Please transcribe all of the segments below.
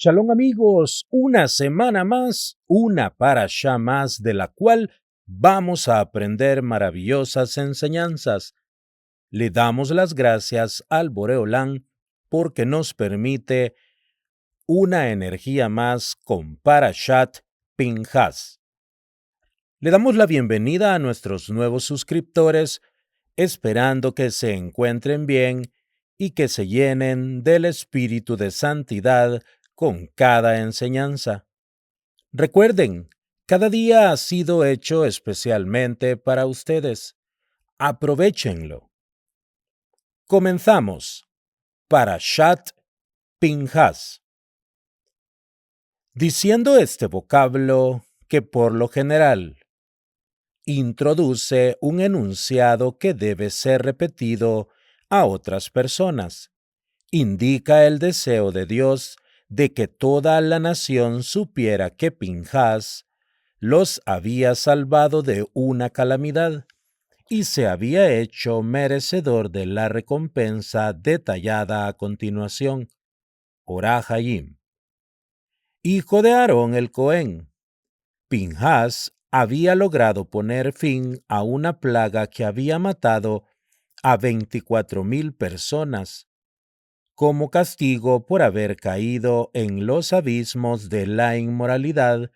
Shalom amigos, una semana más, una parashá más de la cual vamos a aprender maravillosas enseñanzas. Le damos las gracias al Boreolán porque nos permite una energía más con Parashat Pinhas. Le damos la bienvenida a nuestros nuevos suscriptores, esperando que se encuentren bien y que se llenen del espíritu de santidad con cada enseñanza. Recuerden, cada día ha sido hecho especialmente para ustedes. Aprovéchenlo. Comenzamos. Parashat Pinhas. Diciendo este vocablo que por lo general introduce un enunciado que debe ser repetido a otras personas. Indica el deseo de Dios de que toda la nación supiera que Pinhas los había salvado de una calamidad y se había hecho merecedor de la recompensa detallada a continuación. Orá Hayim. Hijo de Aarón el Cohen, Pinhas había logrado poner fin a una plaga que había matado a 24,000 personas, como castigo por haber caído en los abismos de la inmoralidad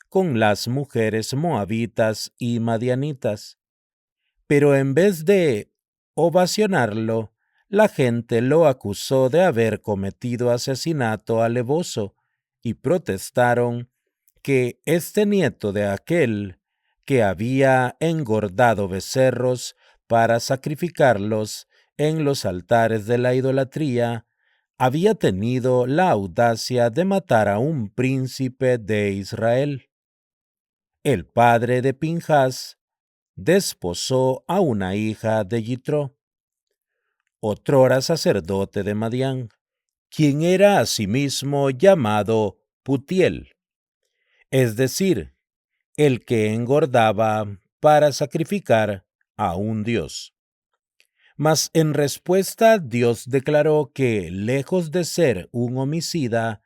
con las mujeres moabitas y madianitas. Pero en vez de ovacionarlo, la gente lo acusó de haber cometido asesinato alevoso y protestaron que este nieto de aquel que había engordado becerros para sacrificarlos en los altares de la idolatría, había tenido la audacia de matar a un príncipe de Israel. El padre de Pinhas desposó a una hija de Yitro, otrora sacerdote de Madián, quien era asimismo llamado Putiel, es decir, el que engordaba para sacrificar a un dios. Mas en respuesta Dios declaró que, lejos de ser un homicida,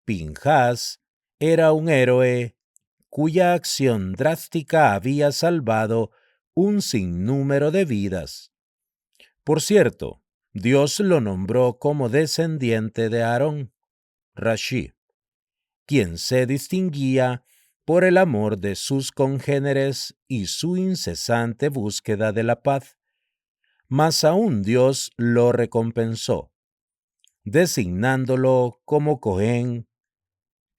Pinhas era un héroe cuya acción drástica había salvado un sinnúmero de vidas. Por cierto, Dios lo nombró como descendiente de Aarón, Rashi, quien se distinguía por el amor de sus congéneres y su incesante búsqueda de la paz. Mas aún Dios lo recompensó, designándolo como Cohen,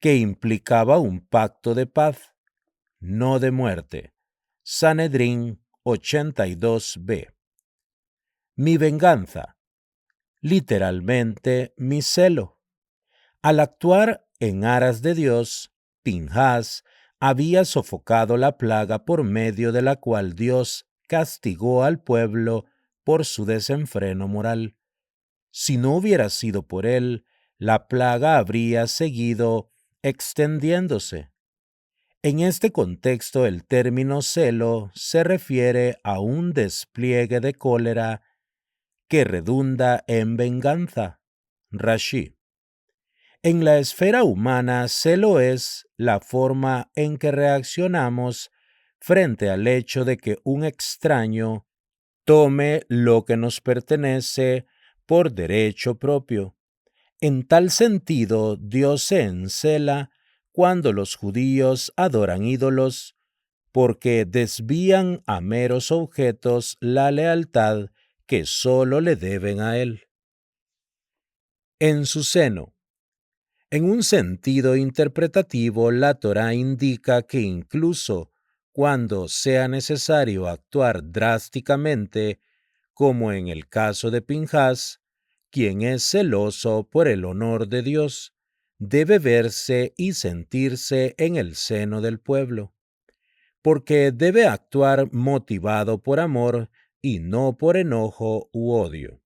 que implicaba un pacto de paz, no de muerte. Sanedrín 82b. Mi venganza, literalmente mi celo. Al actuar en aras de Dios, Pinhas había sofocado la plaga por medio de la cual Dios castigó al pueblo por su desenfreno moral. Si no hubiera sido por él, la plaga habría seguido extendiéndose. En este contexto, el término celo se refiere a un despliegue de cólera que redunda en venganza, Rashi. En la esfera humana, celo es la forma en que reaccionamos frente al hecho de que un extraño tome lo que nos pertenece por derecho propio. En tal sentido, Dios se encela cuando los judíos adoran ídolos, porque desvían a meros objetos la lealtad que sólo le deben a Él. En su seno. En un sentido interpretativo, la Torá indica que incluso cuando sea necesario actuar drásticamente, como en el caso de Pinhas, quien es celoso por el honor de Dios, debe verse y sentirse en el seno del pueblo, porque debe actuar motivado por amor y no por enojo u odio.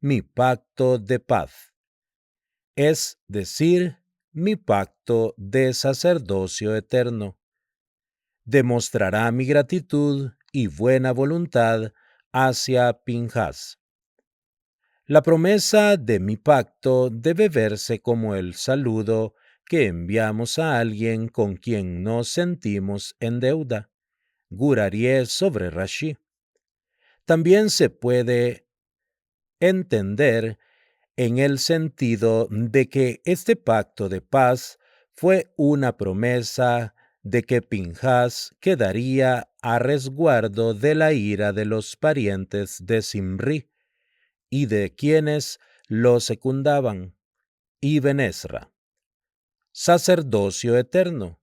Mi pacto de paz, es decir, mi pacto de sacerdocio eterno, demostrará mi gratitud y buena voluntad hacia Pinhas. La promesa de mi pacto debe verse como el saludo que enviamos a alguien con quien nos sentimos en deuda. Gurarie sobre Rashi. También se puede entender en el sentido de que este pacto de paz fue una promesa de que Pinhas quedaría a resguardo de la ira de los parientes de Simri y de quienes lo secundaban, y Ezra, sacerdocio eterno.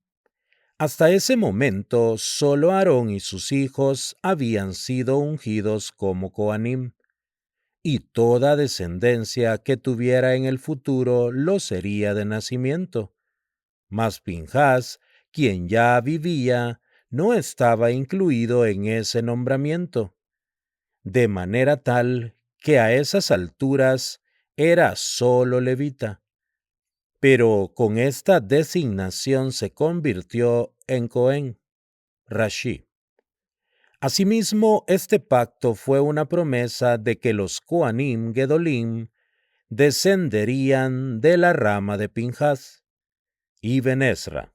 Hasta ese momento, solo Aarón y sus hijos habían sido ungidos como Coanim, y toda descendencia que tuviera en el futuro lo sería de nacimiento. Mas Pinhas, quien ya vivía, no estaba incluido en ese nombramiento, de manera tal que a esas alturas era solo levita. Pero con esta designación se convirtió en Cohen, Rashi. Asimismo, este pacto fue una promesa de que los Kohanim Gedolim descenderían de la rama de Pinhas, Ibn Ezra.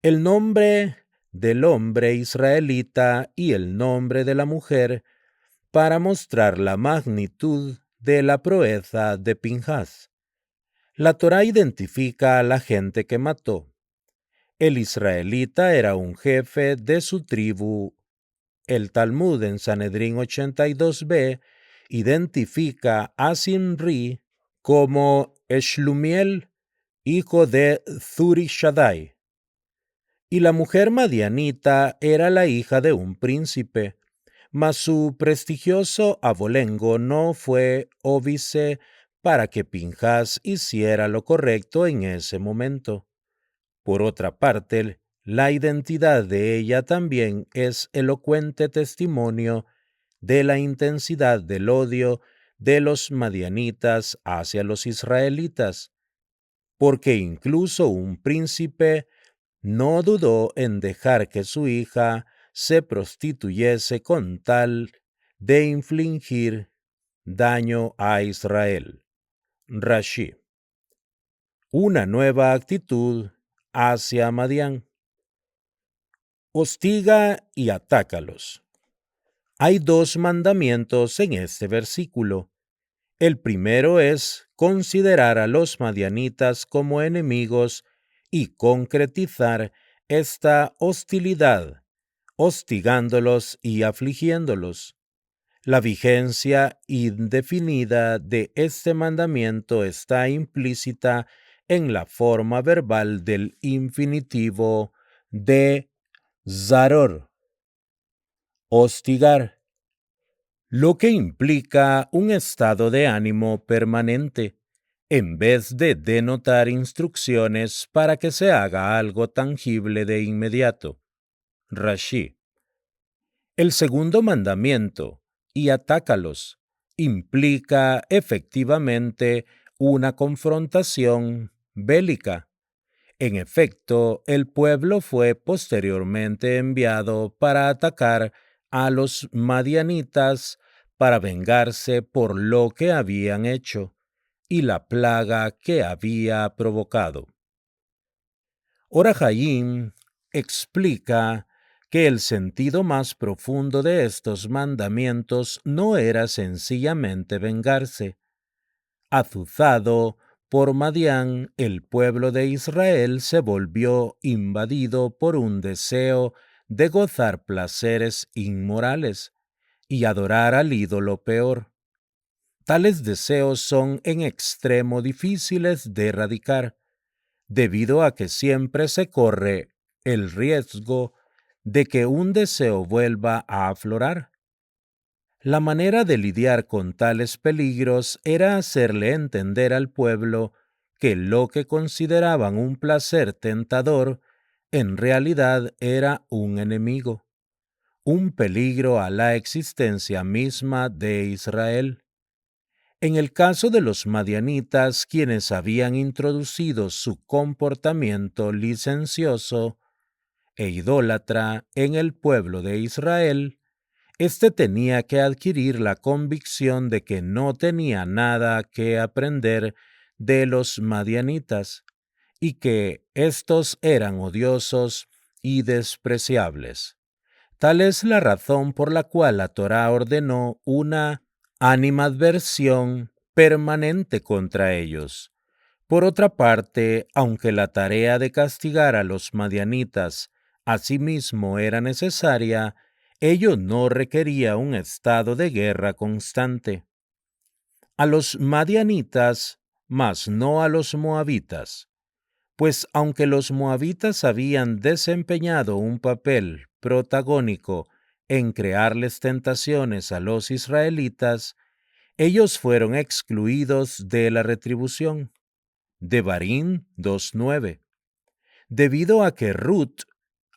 El nombre del hombre israelita y el nombre de la mujer para mostrar la magnitud de la proeza de Pinhas. La Torá identifica a la gente que mató. El israelita era un jefe de su tribu. El Talmud en Sanedrín 82b identifica a Simri como Shlumiel, hijo de Zurishadai. Y la mujer madianita era la hija de un príncipe, mas su prestigioso abolengo no fue óbice para que Pinhas hiciera lo correcto en ese momento. Por otra parte, la identidad de ella también es elocuente testimonio de la intensidad del odio de los madianitas hacia los israelitas, porque incluso un príncipe no dudó en dejar que su hija se prostituyese con tal de infligir daño a Israel. Rashi. Una nueva actitud hacia Madián. Hostiga y atácalos. Hay dos mandamientos en este versículo. El primero es considerar a los madianitas como enemigos y concretizar esta hostilidad, hostigándolos y afligiéndolos. La vigencia indefinida de este mandamiento está implícita en la forma verbal del infinitivo de zaror, hostigar, lo que implica un estado de ánimo permanente, en vez de denotar instrucciones para que se haga algo tangible de inmediato. Rashi. El segundo mandamiento, y atácalos, implica efectivamente una confrontación bélica. En efecto, el pueblo fue posteriormente enviado para atacar a los madianitas para vengarse por lo que habían hecho y la plaga que había provocado. Or HaYim explica que el sentido más profundo de estos mandamientos no era sencillamente vengarse. Azuzado por Madián, el pueblo de Israel se volvió invadido por un deseo de gozar placeres inmorales y adorar al ídolo peor. Tales deseos son en extremo difíciles de erradicar, debido a que siempre se corre el riesgo de que un deseo vuelva a aflorar. La manera de lidiar con tales peligros era hacerle entender al pueblo que lo que consideraban un placer tentador en realidad era un enemigo, un peligro a la existencia misma de Israel. En el caso de los madianitas, quienes habían introducido su comportamiento licencioso e idólatra en el pueblo de Israel, Este tenía que adquirir la convicción de que no tenía nada que aprender de los madianitas y que éstos eran odiosos y despreciables. Tal es la razón por la cual la Torá ordenó una animadversión permanente contra ellos. Por otra parte, aunque la tarea de castigar a los madianitas asimismo era necesaria, ello no requería un estado de guerra constante. A los madianitas, mas no a los moabitas, pues aunque los moabitas habían desempeñado un papel protagónico en crearles tentaciones a los israelitas, ellos fueron excluidos de la retribución. Devarim 2:9. Debido a que Ruth,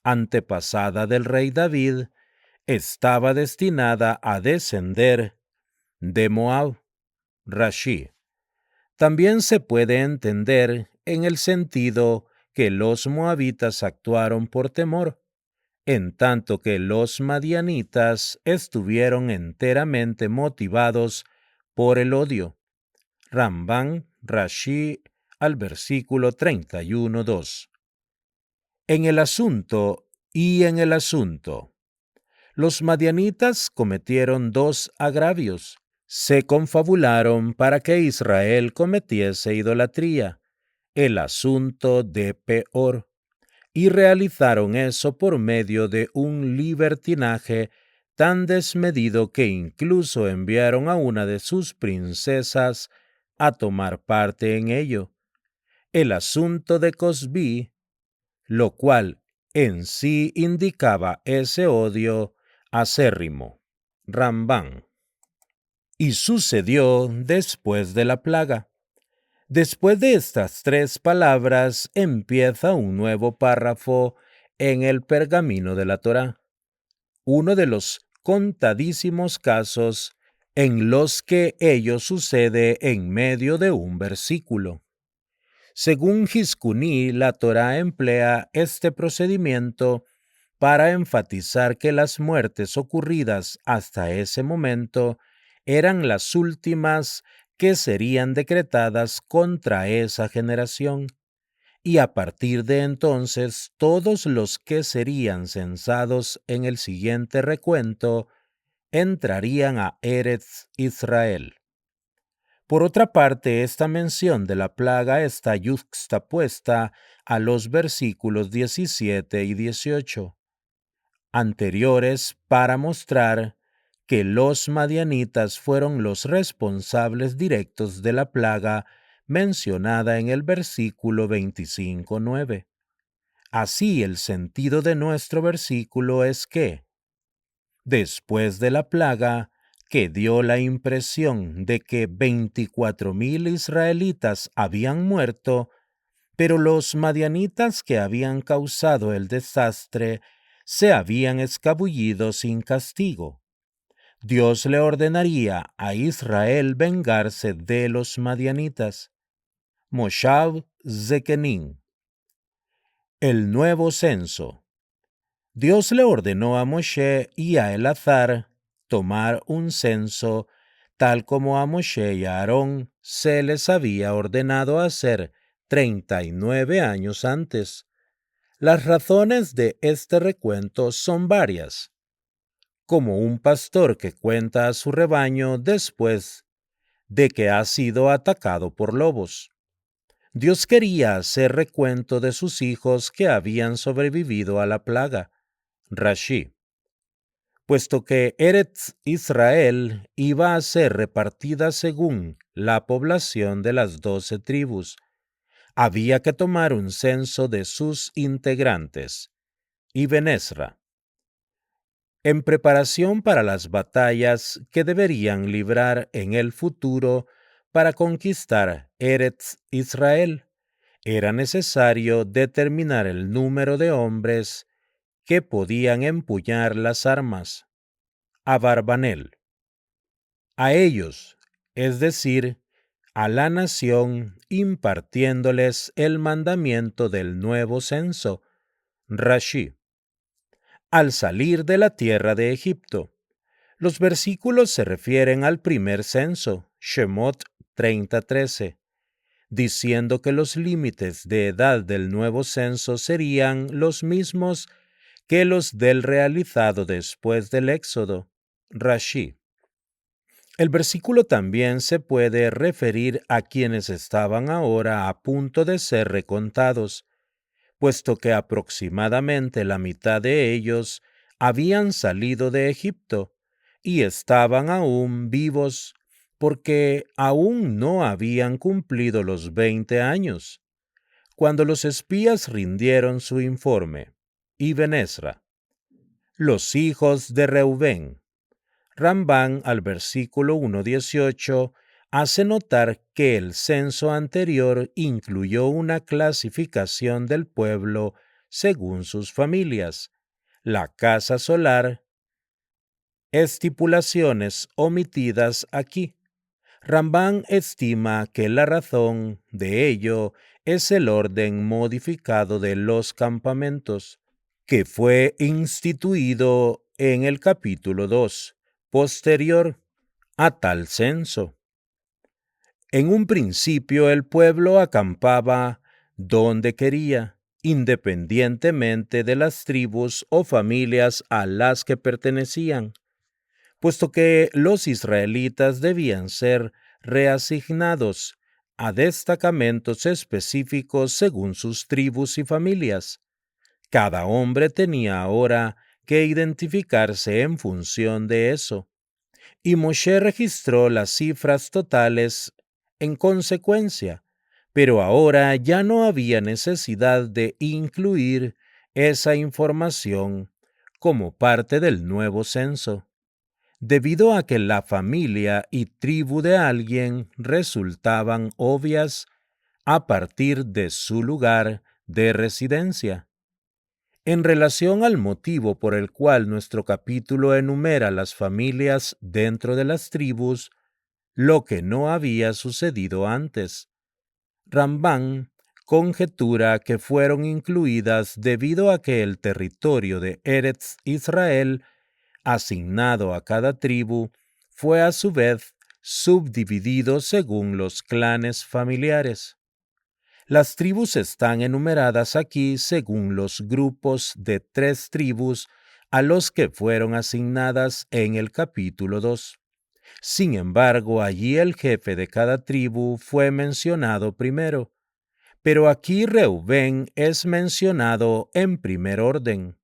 antepasada del rey David, estaba destinada a descender de Moab. Rashi. También se puede entender en el sentido que los moabitas actuaron por temor, en tanto que los madianitas estuvieron enteramente motivados por el odio. Ramban, Rashi, al versículo 31:2. En el asunto y en el asunto. Los madianitas cometieron dos agravios. Se confabularon para que Israel cometiese idolatría, el asunto de Peor, y realizaron eso por medio de un libertinaje tan desmedido que incluso enviaron a una de sus princesas a tomar parte en ello, el asunto de Cosbi, lo cual en sí indicaba ese odio acérrimo. Rambán. Y sucedió después de la plaga. Después de estas tres palabras empieza un nuevo párrafo en el pergamino de la Torá, uno de los contadísimos casos en los que ello sucede en medio de un versículo. Según Jizcuní, la Torá emplea este procedimiento para enfatizar que las muertes ocurridas hasta ese momento eran las últimas que serían decretadas contra esa generación, y a partir de entonces todos los que serían censados en el siguiente recuento entrarían a Eretz Israel. Por otra parte, esta mención de la plaga está yuxtapuesta a los versículos 17 y 18, anteriores, para mostrar que los madianitas fueron los responsables directos de la plaga mencionada en el versículo 25:9. Así, el sentido de nuestro versículo es que, después de la plaga, que dio la impresión de que 24,000 israelitas habían muerto, pero los madianitas que habían causado el desastre se habían escabullido sin castigo. Dios le ordenaría a Israel vengarse de los madianitas. Moshav Zekenin. El nuevo censo. Dios le ordenó a Moshe y a Elazar tomar un censo, tal como a Moshe y a Aarón se les había ordenado hacer 39 años antes. Las razones de este recuento son varias. Como un pastor que cuenta a su rebaño después de que ha sido atacado por lobos. Dios quería hacer recuento de sus hijos que habían sobrevivido a la plaga. Rashi. Puesto que Eretz Israel iba a ser repartida según la población de las 12 tribus, había que tomar un censo de sus integrantes. Ibn Ezra. En preparación para las batallas que deberían librar en el futuro para conquistar Eretz Israel, era necesario determinar el número de hombres que podían empuñar las armas. Abarbanel. A ellos, es decir, a la nación, impartiéndoles el mandamiento del nuevo censo. Rashi. Al salir de la tierra de Egipto, Los versículos se refieren al primer censo, Shemot 30:13, diciendo que los límites de edad del nuevo censo serían los mismos que los del realizado después del Éxodo. Rashi. El versículo también se puede referir a quienes estaban ahora a punto de ser recontados, puesto que aproximadamente la mitad de ellos habían salido de Egipto y estaban aún vivos, porque aún no habían cumplido los 20 años, cuando los espías rindieron su informe. Ibn Ezra. Los hijos de Reubén. Rambán, al versículo 1:18, hace notar que el censo anterior incluyó una clasificación del pueblo según sus familias, la casa solar, estipulaciones omitidas aquí. Rambán estima que la razón de ello es el orden modificado de los campamentos, que fue instituido en el capítulo 2, posterior a tal censo. En un principio el pueblo acampaba donde quería, independientemente de las tribus o familias a las que pertenecían, puesto que los israelitas debían ser reasignados a destacamentos específicos según sus tribus y familias. Cada hombre tenía ahora que identificarse en función de eso, y Moshe registró las cifras totales en consecuencia, pero ahora ya no había necesidad de incluir esa información como parte del nuevo censo, debido a que la familia y tribu de alguien resultaban obvias a partir de su lugar de residencia. En relación al motivo por el cual nuestro capítulo enumera las familias dentro de las tribus, lo que no había sucedido antes, Rambán conjetura que fueron incluidas debido a que el territorio de Eretz Israel, asignado a cada tribu, fue a su vez subdividido según los clanes familiares. Las tribus están enumeradas aquí según los grupos de 3 tribus a los que fueron asignadas en el capítulo 2. Sin embargo, allí el jefe de cada tribu fue mencionado primero, pero aquí Reubén es mencionado en primer orden,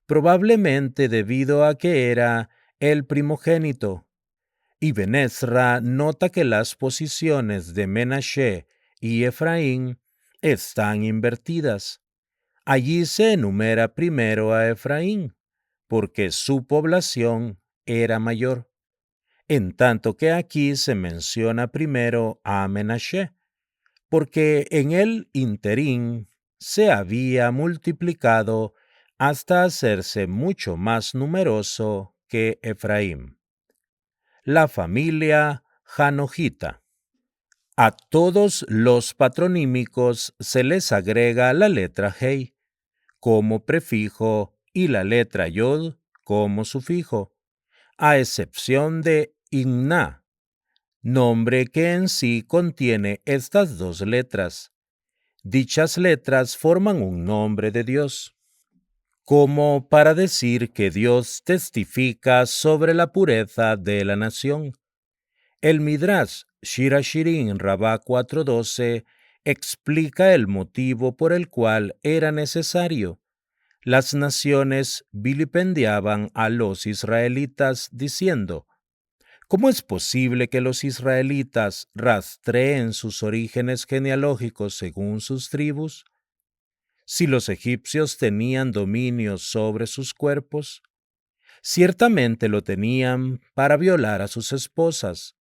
probablemente debido a que era el primogénito. Ibn Ezra nota que las posiciones de Menashe y Efraín están invertidas. Allí se enumera primero a Efraín, porque su población era mayor, en tanto que aquí se menciona primero a Menashe, porque en el interín se había multiplicado hasta hacerse mucho más numeroso que Efraín. La familia Janojita. A todos los patronímicos se les agrega la letra Hei como prefijo y la letra Yod como sufijo, a excepción de Inna, nombre que en sí contiene estas 2 letras. Dichas letras forman un nombre de Dios, como para decir que Dios testifica sobre la pureza de la nación. El Midrash Shir HaShirim Rabá 4:12 explica el motivo por el cual era necesario. Las naciones vilipendiaban a los israelitas diciendo: ¿cómo es posible que los israelitas rastreen sus orígenes genealógicos según sus tribus? Si los egipcios tenían dominio sobre sus cuerpos, ciertamente lo tenían para violar a sus esposas.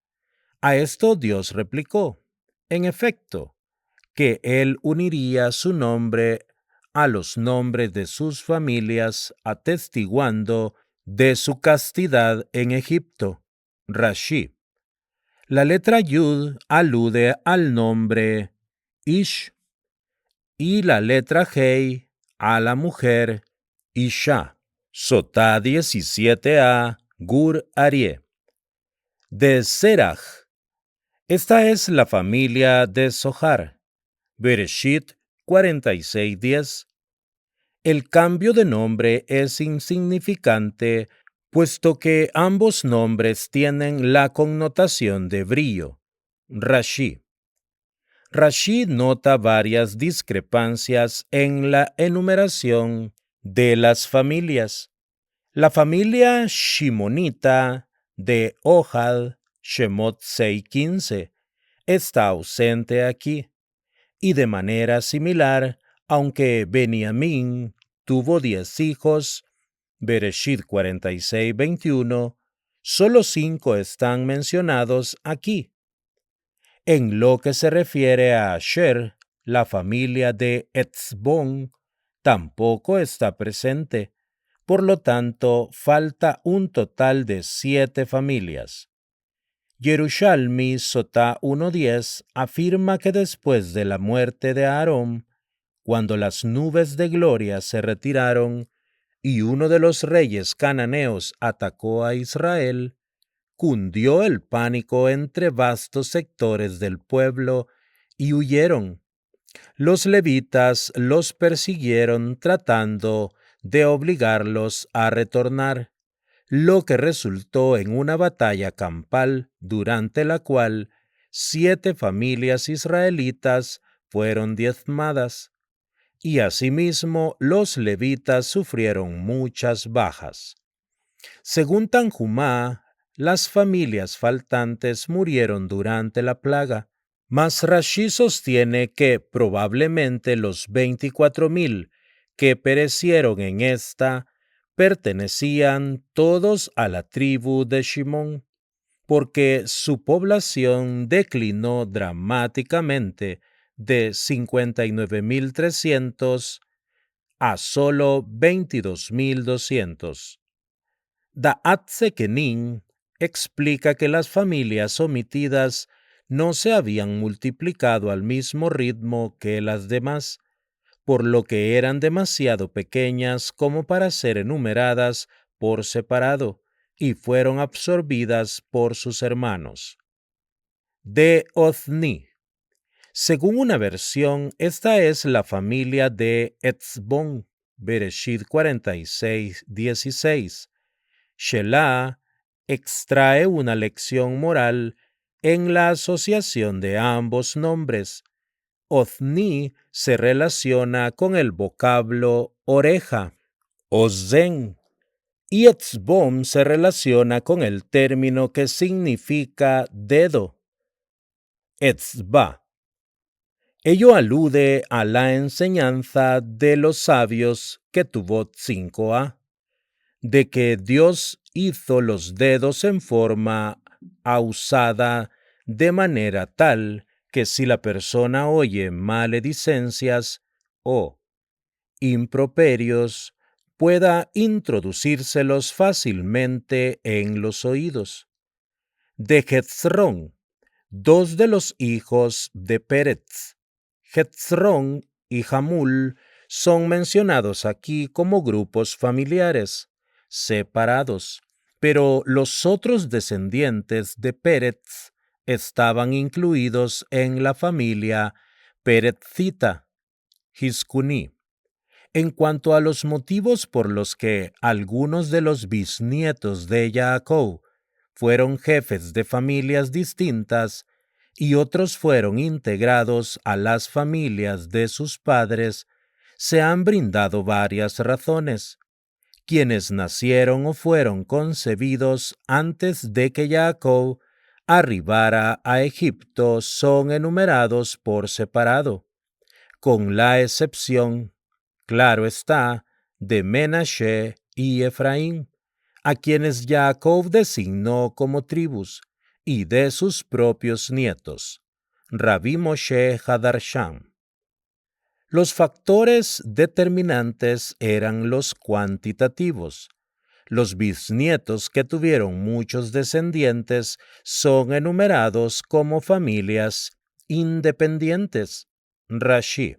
A esto Dios replicó, en efecto, que Él uniría su nombre a los nombres de sus familias, atestiguando de su castidad en Egipto. Rashi. La letra Yud alude al nombre Ish y la letra Hei a la mujer Isha. Sotá 17a Gur Arie. De Serach. Esta es la familia de Zohar. Bereshit 46:10. El cambio de nombre es insignificante, puesto que ambos nombres tienen la connotación de brillo. Rashi. Rashi nota varias discrepancias en la enumeración de las familias. La familia shimonita de Ohad, Shemot 6:15, está ausente aquí. Y de manera similar, aunque Beniamín tuvo 10 hijos, Bereshit 46:21, solo 5 están mencionados aquí. En lo que se refiere a Asher, la familia de Etzbón tampoco está presente. Por lo tanto, falta un total de 7 familias. Yerushalmi Sotá 1:10 afirma que después de la muerte de Aarón, cuando las nubes de gloria se retiraron y uno de los reyes cananeos atacó a Israel, cundió el pánico entre vastos sectores del pueblo y huyeron. Los levitas los persiguieron tratando de obligarlos a retornar, lo que resultó en una batalla campal durante la cual 7 familias israelitas fueron diezmadas, y asimismo los levitas sufrieron muchas bajas. Según Tanjumá, las familias faltantes murieron durante la plaga, mas Rashi sostiene que probablemente los 24,000 que perecieron en esta pertenecían todos a la tribu de Shimón, porque su población declinó dramáticamente de 59,300 a solo 22,200. Da'at Sekenin explica que las familias omitidas no se habían multiplicado al mismo ritmo que las demás, por lo que eran demasiado pequeñas como para ser enumeradas por separado, y fueron absorbidas por sus hermanos. De Ozni. Según una versión, esta es la familia de Etzbón, Bereshit 46:16. Shelah extrae una lección moral en la asociación de ambos nombres. Ozni se relaciona con el vocablo oreja, ozen, y Etzbom se relaciona con el término que significa dedo, etzba. Ello alude a la enseñanza de los sabios Ketubot 5a, de que Dios hizo los dedos en forma ausada de manera tal que si la persona oye maledicencias o improperios, pueda introducírselos fácilmente en los oídos. De Jezrón, 2 de los hijos de Pérez, Jezrón y Jamul, son mencionados aquí como grupos familiares separados, pero los otros descendientes de Pérez estaban incluidos en la familia Perezita, Jiscuní. En cuanto a los motivos por los que algunos de los bisnietos de Jacob fueron jefes de familias distintas y otros fueron integrados a las familias de sus padres, se han brindado varias razones. Quienes nacieron o fueron concebidos antes de que Jacob arribara a Egipto son enumerados por separado, con la excepción, claro está, de Menashe y Efraín, a quienes Jacob designó como tribus, y de sus propios nietos, Rabbi Moshe Hadarsham. Los factores determinantes eran los cuantitativos. Los bisnietos que tuvieron muchos descendientes son enumerados como familias independientes. Rashi.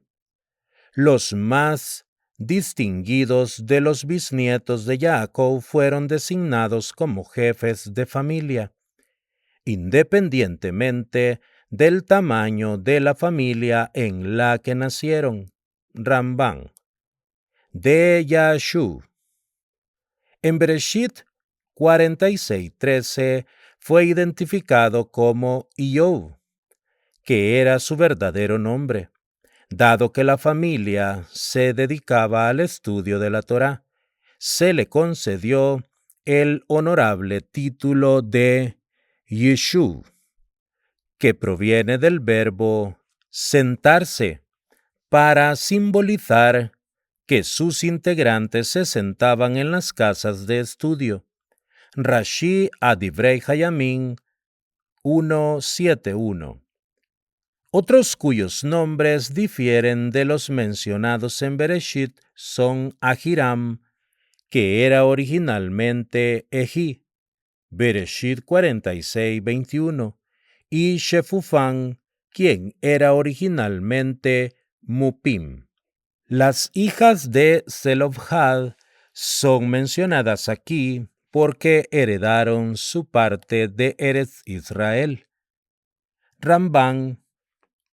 Los más distinguidos de los bisnietos de Jacob fueron designados como jefes de familia, independientemente del tamaño de la familia en la que nacieron. Rambán. De Yashu. En Bereshit 46:13 fue identificado como Iyov, que era su verdadero nombre, dado que la familia se dedicaba al estudio de la Torá. Se le concedió el honorable título de Yeshu, que proviene del verbo sentarse, para simbolizar que sus integrantes se sentaban en las casas de estudio. Rashi Adivrei Hayamim 1:7:1. Otros cuyos nombres difieren de los mencionados en Bereshit son Ahiram, que era originalmente Ejí, Bereshit 46:21, y Shefufán, quien era originalmente Mupim. Las hijas de Zelofhad son mencionadas aquí porque heredaron su parte de Eretz Israel. Rambán.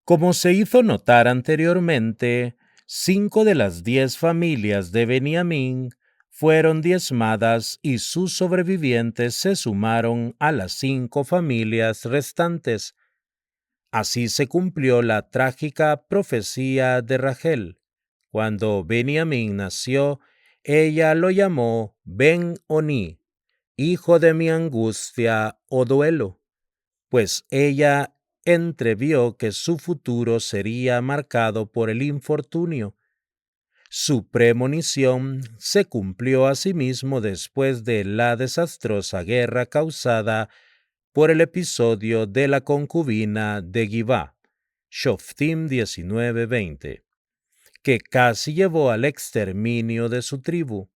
Como se hizo notar anteriormente, 5 de las 10 familias de Beniamín fueron diezmadas y sus sobrevivientes se sumaron a las 5 familias restantes. Así se cumplió la trágica profecía de Rachel. Cuando Beniamín nació, ella lo llamó Ben-Oni, hijo de mi angustia o duelo, pues ella entrevió que su futuro sería marcado por el infortunio. Su premonición se cumplió asimismo después de la desastrosa guerra causada por el episodio de la concubina de Givá, Shoftim 19:20, que casi llevó al exterminio de su tribu.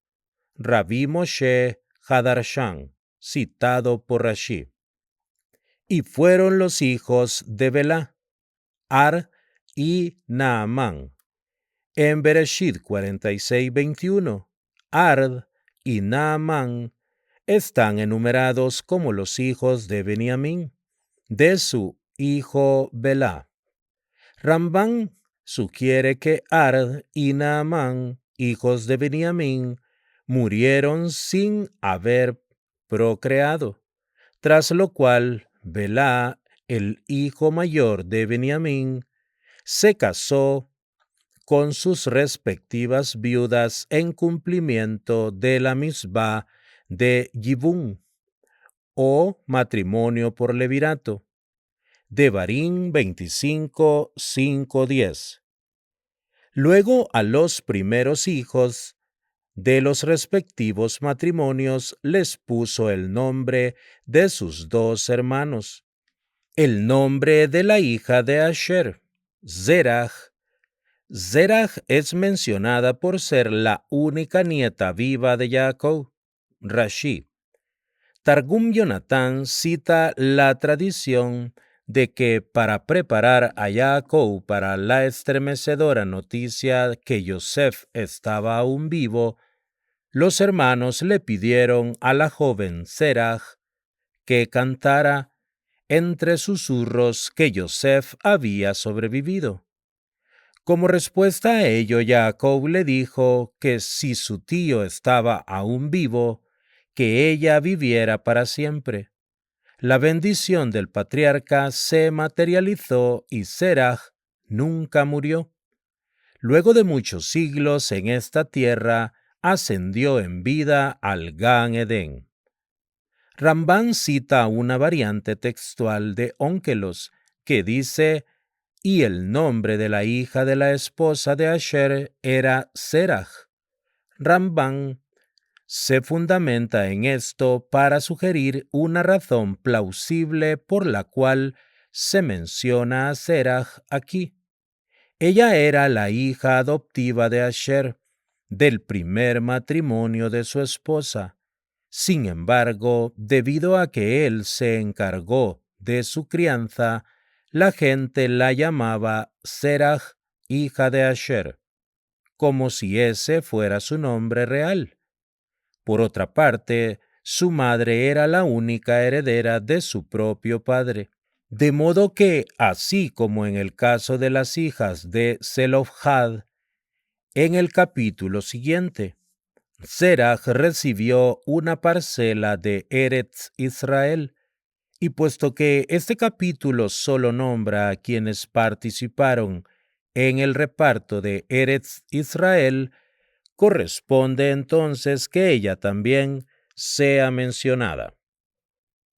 Rabí Moshe Hadarshan, citado por Rashi. Y fueron los hijos de Belá, Ar y Naamán. En Bereshit 46:21, Ard y Naamán están enumerados como los hijos de Beniamín, de su hijo Belá. Rambán sugiere que Ard y Naamán, hijos de Beniamín, murieron sin haber procreado, tras lo cual Belá, el hijo mayor de Beniamín, se casó con sus respectivas viudas en cumplimiento de la misbah de Yibún, o matrimonio por levirato. Devarim 25:5-10. Luego a los primeros hijos de los respectivos matrimonios les puso el nombre de sus 2 hermanos. El nombre de la hija de Asher, Zerah. Zerah es mencionada por ser la única nieta viva de Jacob. Rashi. Targum Yonatán cita la tradición de que para preparar a Jacob para la estremecedora noticia que Yosef estaba aún vivo, los hermanos le pidieron a la joven Zerah que cantara entre susurros que Yosef había sobrevivido. Como respuesta a ello, Jacob le dijo que si su tío estaba aún vivo, que ella viviera para siempre. La bendición del patriarca se materializó y Zerah nunca murió. Luego de muchos siglos en esta tierra, ascendió en vida al Gan Edén. Rambán cita una variante textual de Ónkelos que dice: y el nombre de la hija de la esposa de Asher era Zerah. Rambán se fundamenta en esto para sugerir una razón plausible por la cual se menciona a Zerah aquí. Ella era la hija adoptiva de Asher, del primer matrimonio de su esposa. Sin embargo, debido a que él se encargó de su crianza, la gente la llamaba Zerah, hija de Asher. como si ese fuera su nombre real. Por otra parte, su madre era la única heredera de su propio padre. De modo que, así como en el caso de las hijas de Zelofhad, en el capítulo siguiente, Serach recibió una parcela de Eretz Israel, y puesto que este capítulo solo nombra a quienes participaron en el reparto de Eretz Israel, corresponde entonces que ella también sea mencionada.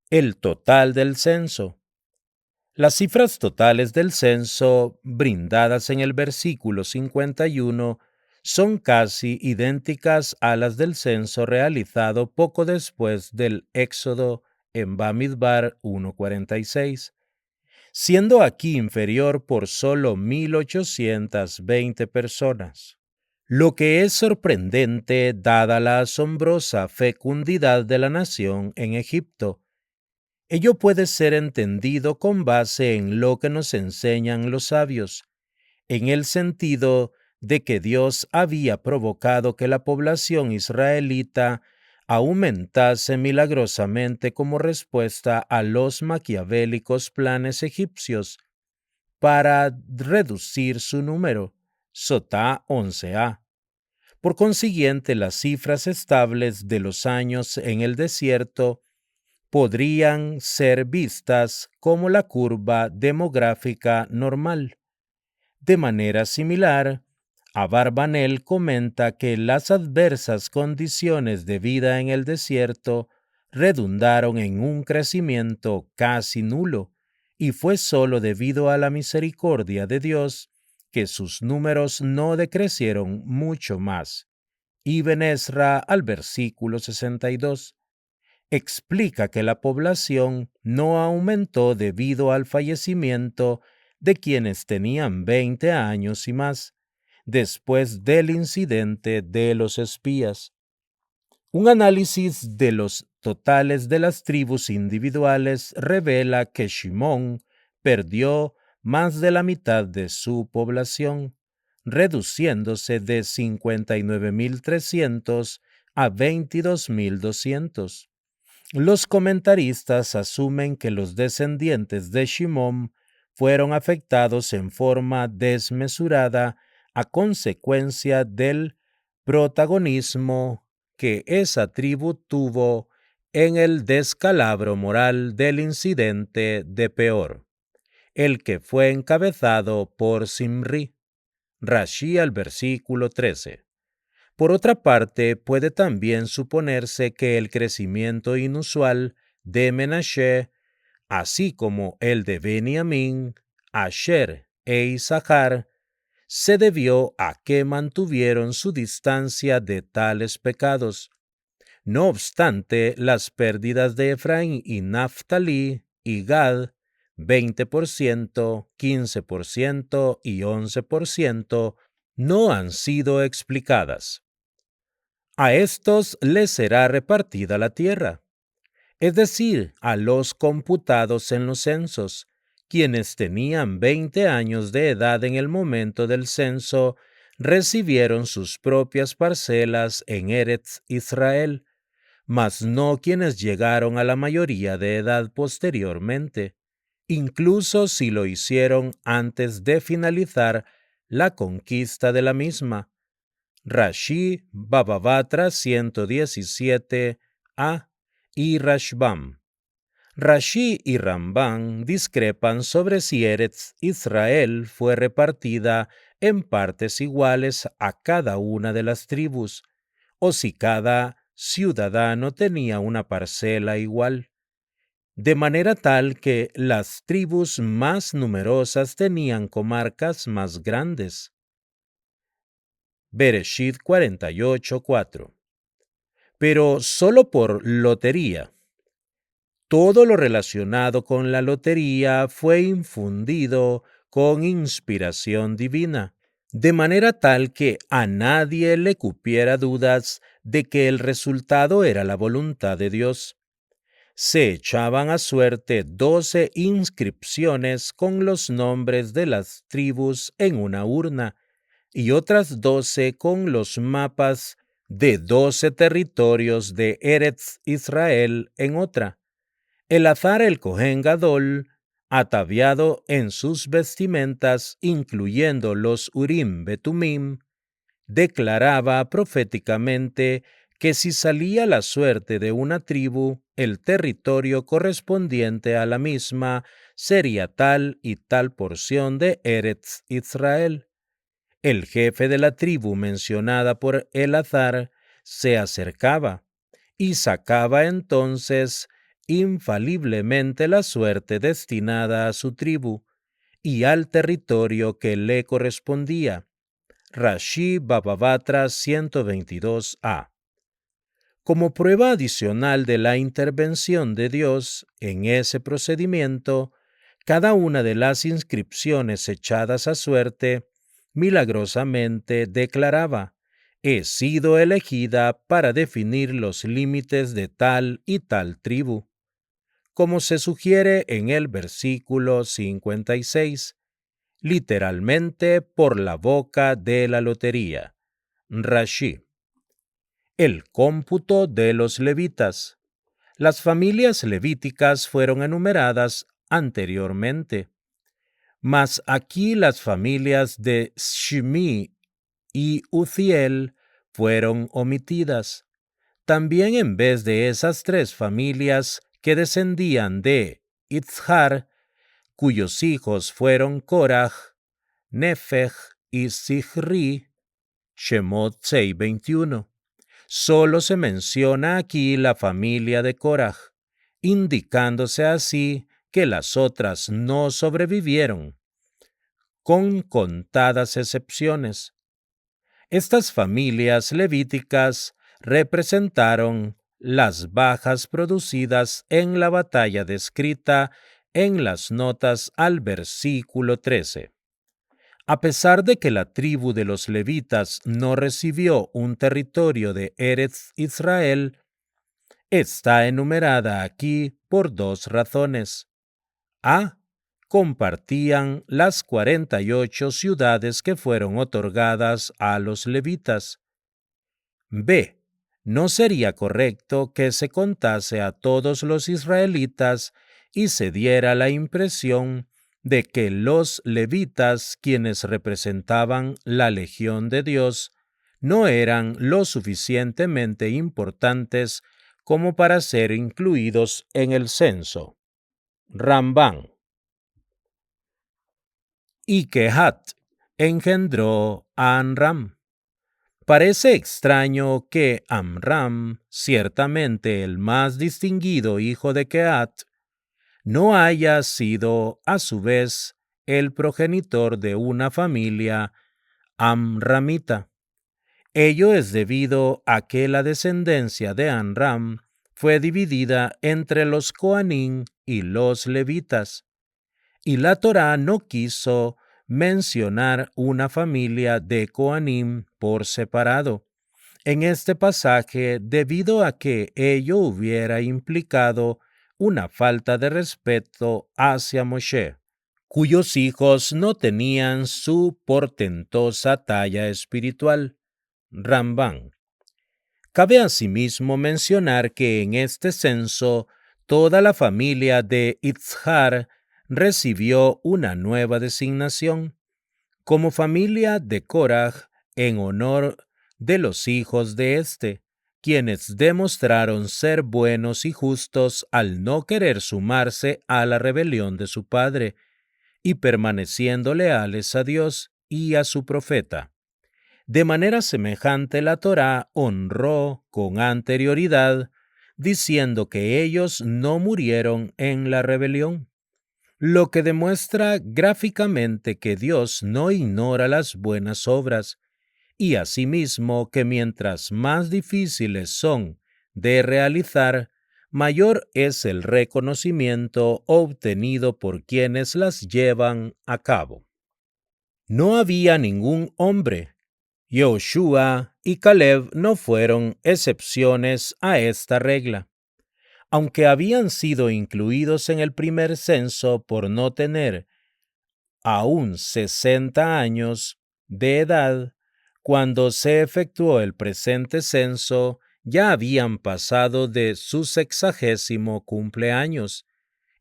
El total del censo. Las cifras totales del censo brindadas en el versículo 51 son casi idénticas a las del censo realizado poco después del Éxodo en Bamidbar 1:46, siendo aquí inferior por solo 1,820 personas. Lo que es sorprendente dada la asombrosa fecundidad de la nación en Egipto. Ello puede ser entendido con base en lo que nos enseñan los sabios, en el sentido de que Dios había provocado que la población israelita aumentase milagrosamente como respuesta a los maquiavélicos planes egipcios para reducir su número, Sotá 11a. Por consiguiente, las cifras estables de los años en el desierto podrían ser vistas como la curva demográfica normal. De manera similar, Abarbanel comenta que las adversas condiciones de vida en el desierto redundaron en un crecimiento casi nulo, y fue solo debido a la misericordia de Dios que sus números no decrecieron mucho más. Ibn Ezra al versículo 62 explica que la población no aumentó debido al fallecimiento de quienes tenían 20 años y más, después del incidente de los espías. Un análisis de los totales de las tribus individuales revela que Shimón perdió más de la mitad de su población, reduciéndose de 59,300 a 22,200. Los comentaristas asumen que los descendientes de Shimón fueron afectados en forma desmesurada a consecuencia del protagonismo que esa tribu tuvo en el descalabro moral del incidente de Peor, el que fue encabezado por Zimri. Rashi al versículo 13. Por otra parte, puede también suponerse que el crecimiento inusual de Menashe, así como el de Benjamín, Asher e Isachar, se debió a que mantuvieron su distancia de tales pecados. No obstante, las pérdidas de Efraín y Naftalí y Gad, 20%, 15% y 11%, no han sido explicadas. A estos les será repartida la tierra, es decir, a los computados en los censos, quienes tenían 20 años de edad en el momento del censo, recibieron sus propias parcelas en Eretz Israel, mas no quienes llegaron a la mayoría de edad posteriormente, incluso si lo hicieron antes de finalizar la conquista de la misma. Rashi, Baba Batra 117a y Rashbam. Rashi y Ramban discrepan sobre si Eretz Israel fue repartida en partes iguales a cada una de las tribus, o si cada ciudadano tenía una parcela igual, de manera tal que las tribus más numerosas tenían comarcas más grandes. Bereshit 48:4. Pero solo por lotería. Todo lo relacionado con la lotería fue infundido con inspiración divina, de manera tal que a nadie le cupiera dudas de que el resultado era la voluntad de Dios. Se echaban a suerte 12 inscripciones con los nombres de las tribus en una urna, y otras 12 con los mapas de 12 territorios de Eretz Israel en otra. Eleazar el Cohen Gadol, ataviado en sus vestimentas, incluyendo los Urim Betumim, declaraba proféticamente que si salía la suerte de una tribu, el territorio correspondiente a la misma sería tal y tal porción de Eretz Israel. El jefe de la tribu mencionada por Eleazar se acercaba y sacaba entonces infaliblemente la suerte destinada a su tribu y al territorio que le correspondía. Rashi Bababatra 122a. Como prueba adicional de la intervención de Dios en ese procedimiento, cada una de las inscripciones echadas a suerte milagrosamente declaraba: he sido elegida para definir los límites de tal y tal tribu, como se sugiere en el versículo 56, literalmente por la boca de la lotería. Rashi. El cómputo de los levitas. Las familias levíticas fueron enumeradas anteriormente, mas aquí las familias de Shimi y Uziel fueron omitidas. También en vez de esas 3 familias que descendían de Itzhar, cuyos hijos fueron Koraj, Nefeg y Zichri, Shemot 6:21. Solo se menciona aquí la familia de Koraj, indicándose así que las otras no sobrevivieron, con contadas excepciones. Estas familias levíticas representaron las bajas producidas en la batalla descrita en las notas al versículo 13. A pesar de que la tribu de los levitas no recibió un territorio de Eretz Israel, está enumerada aquí por 2 razones. A. Compartían las 48 ciudades que fueron otorgadas a los levitas. B. No sería correcto que se contase a todos los israelitas y se diera la impresión de que los levitas, quienes representaban la legión de Dios, no eran lo suficientemente importantes como para ser incluidos en el censo. Rambán. Y Kehat engendró a Amram. Parece extraño que Amram, ciertamente el más distinguido hijo de Kehat, no haya sido a su vez el progenitor de una familia amramita. Ello es debido a que la descendencia de Amram fue dividida entre los Coanín y los levitas, y la Torá no quiso mencionar una familia de Coanim por separado en este pasaje debido a que ello hubiera implicado una falta de respeto hacia Moshe, cuyos hijos no tenían su portentosa talla espiritual. Rambán. Cabe asimismo mencionar que en este censo toda la familia de Itzhar recibió una nueva designación como familia de Koraj en honor de los hijos de éste, quienes demostraron ser buenos y justos al no querer sumarse a la rebelión de su padre y permaneciendo leales a Dios y a su profeta. De manera semejante, la Torá honró con anterioridad, diciendo que ellos no murieron en la rebelión, lo que demuestra gráficamente que Dios no ignora las buenas obras, y asimismo que mientras más difíciles son de realizar, mayor es el reconocimiento obtenido por quienes las llevan a cabo. No había ningún hombre. Yoshua y Caleb no fueron excepciones a esta regla. Aunque habían sido incluidos en el primer censo por no tener aún 60 años, de edad, cuando se efectuó el presente censo, ya habían pasado de su 60º cumpleaños,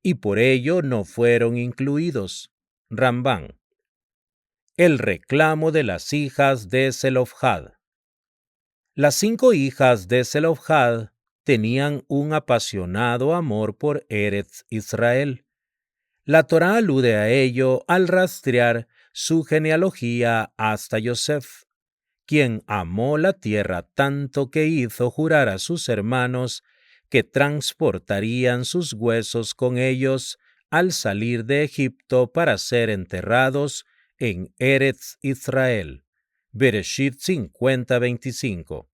y por ello no fueron incluidos. Rambán. El reclamo de las hijas de Zelofhad. Las 5 hijas de Zelofhad tenían un apasionado amor por Eretz Israel. La Torá alude a ello al rastrear su genealogía hasta Yosef, quien amó la tierra tanto que hizo jurar a sus hermanos que transportarían sus huesos con ellos al salir de Egipto para ser enterrados en Eretz Israel. Bereshit 50:25.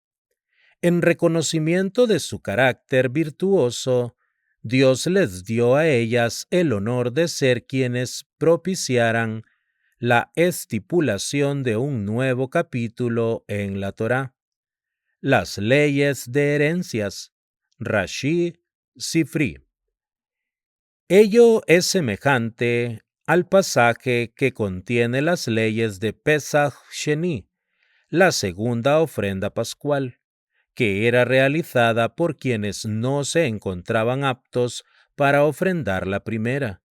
En reconocimiento de su carácter virtuoso, Dios les dio a ellas el honor de ser quienes propiciaran la estipulación de un nuevo capítulo en la Torá. Las leyes de herencias. Rashi Sifri. Ello es semejante al pasaje que contiene las leyes de Pesach Sheni, la segunda ofrenda pascual, que era realizada por quienes no se encontraban aptos para ofrendar la primera.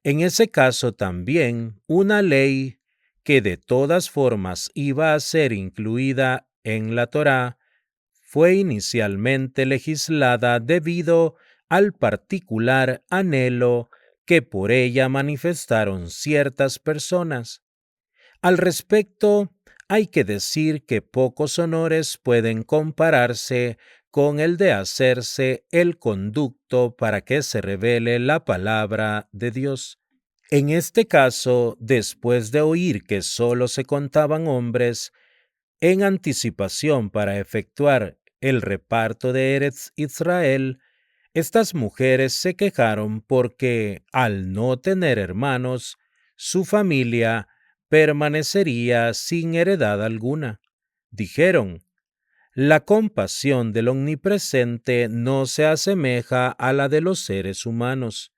En ese caso también una ley que de todas formas iba a ser incluida en la Torá fue inicialmente legislada debido al particular anhelo que por ella manifestaron ciertas personas. Al respecto, hay que decir que pocos honores pueden compararse con el de hacerse el conducto para que se revele la palabra de Dios. En este caso, después de oír que solo se contaban hombres, en anticipación para efectuar el reparto de Eretz Israel, estas mujeres se quejaron porque, al no tener hermanos, su familia permanecería sin heredad alguna. Dijeron: la compasión del Omnipresente no se asemeja a la de los seres humanos.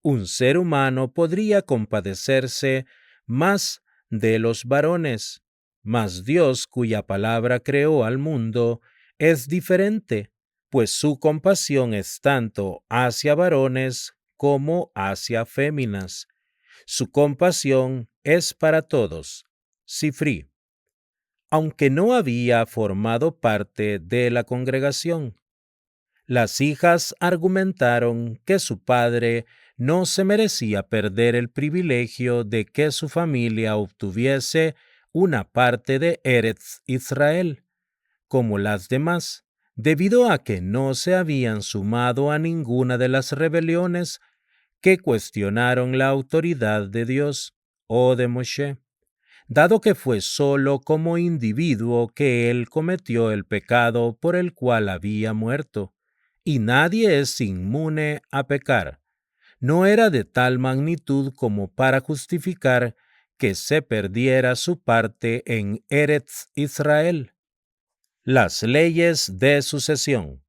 Un ser humano podría compadecerse más de los varones, mas Dios, cuya palabra creó al mundo, es diferente, pues su compasión es tanto hacia varones como hacia féminas. Su compasión es para todos. Sifri. Aunque no había formado parte de la congregación, las hijas argumentaron que su padre no se merecía perder el privilegio de que su familia obtuviese una parte de Eretz Israel, como las demás, debido a que no se habían sumado a ninguna de las rebeliones que cuestionaron la autoridad de Dios o de Moshe, dado que fue solo como individuo que él cometió el pecado por el cual había muerto, y nadie es inmune a pecar. No era de tal magnitud como para justificar que se perdiera su parte en Eretz Israel. Las leyes de sucesión.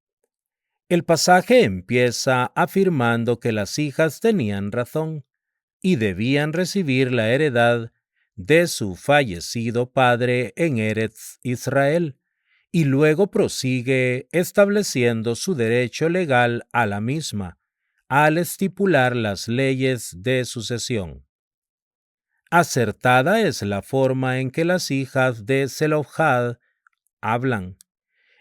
El pasaje empieza afirmando que las hijas tenían razón y debían recibir la heredad de su fallecido padre en Eretz Israel, y luego prosigue estableciendo su derecho legal a la misma, al estipular las leyes de sucesión. Acertada es la forma en que las hijas de Zelofhad hablan.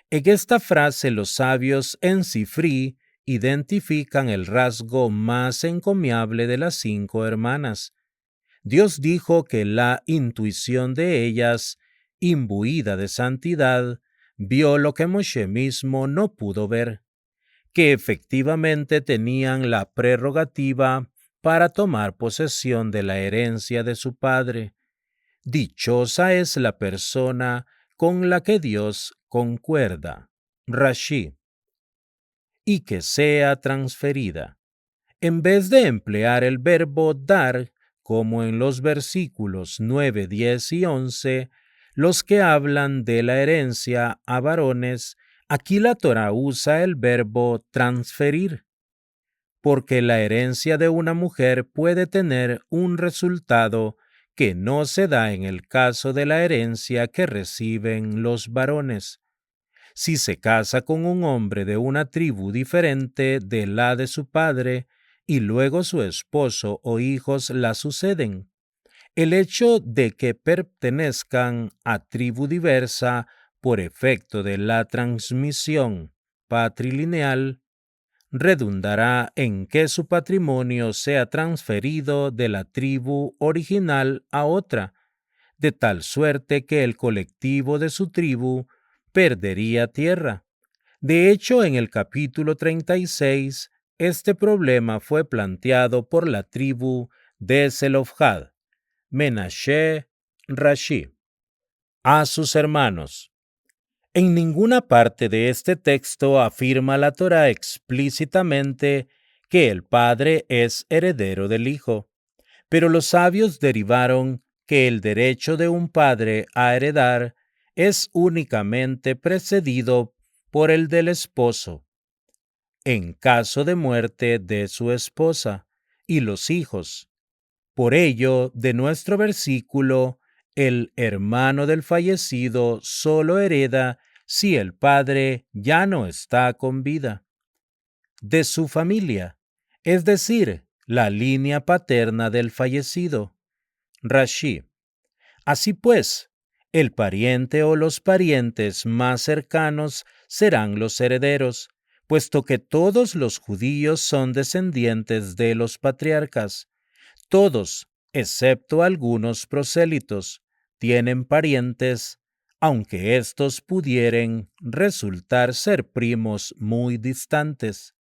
En esta frase los sabios en Sifri identifican el rasgo más encomiable de las 5 hermanas. Dios dijo que la intuición de ellas, imbuida de santidad, vio lo que Moshe mismo no pudo ver, que efectivamente tenían la prerrogativa para tomar posesión de la herencia de su padre. Dichosa es la persona con la que Dios concuerda. Rashi. Y que sea transferida. En vez de emplear el verbo dar, como en los versículos 9, 10 y 11, los que hablan de la herencia a varones, aquí la Torá usa el verbo transferir, porque la herencia de una mujer puede tener un resultado que no se da en el caso de la herencia que reciben los varones. Si se casa con un hombre de una tribu diferente de la de su padre, y luego su esposo o hijos la suceden, el hecho de que pertenezcan a tribu diversa por efecto de la transmisión patrilineal redundará en que su patrimonio sea transferido de la tribu original a otra, de tal suerte que el colectivo de su tribu perdería tierra. De hecho, en el capítulo 36, este problema fue planteado por la tribu de Zelofhad, Menashe, Rashi, a sus hermanos. En ninguna parte de este texto afirma la Torá explícitamente que el padre es heredero del hijo, pero los sabios derivaron que el derecho de un padre a heredar es únicamente precedido por el del esposo, en caso de muerte de su esposa, y los hijos. Por ello, de nuestro versículo, el hermano del fallecido solo hereda si el padre ya no está con vida. De su familia, es decir, la línea paterna del fallecido. Rashi. Así pues, el pariente o los parientes más cercanos serán los herederos, puesto que todos los judíos son descendientes de los patriarcas. Todos, excepto algunos prosélitos, tienen parientes, aunque estos pudieran resultar ser primos muy distantes.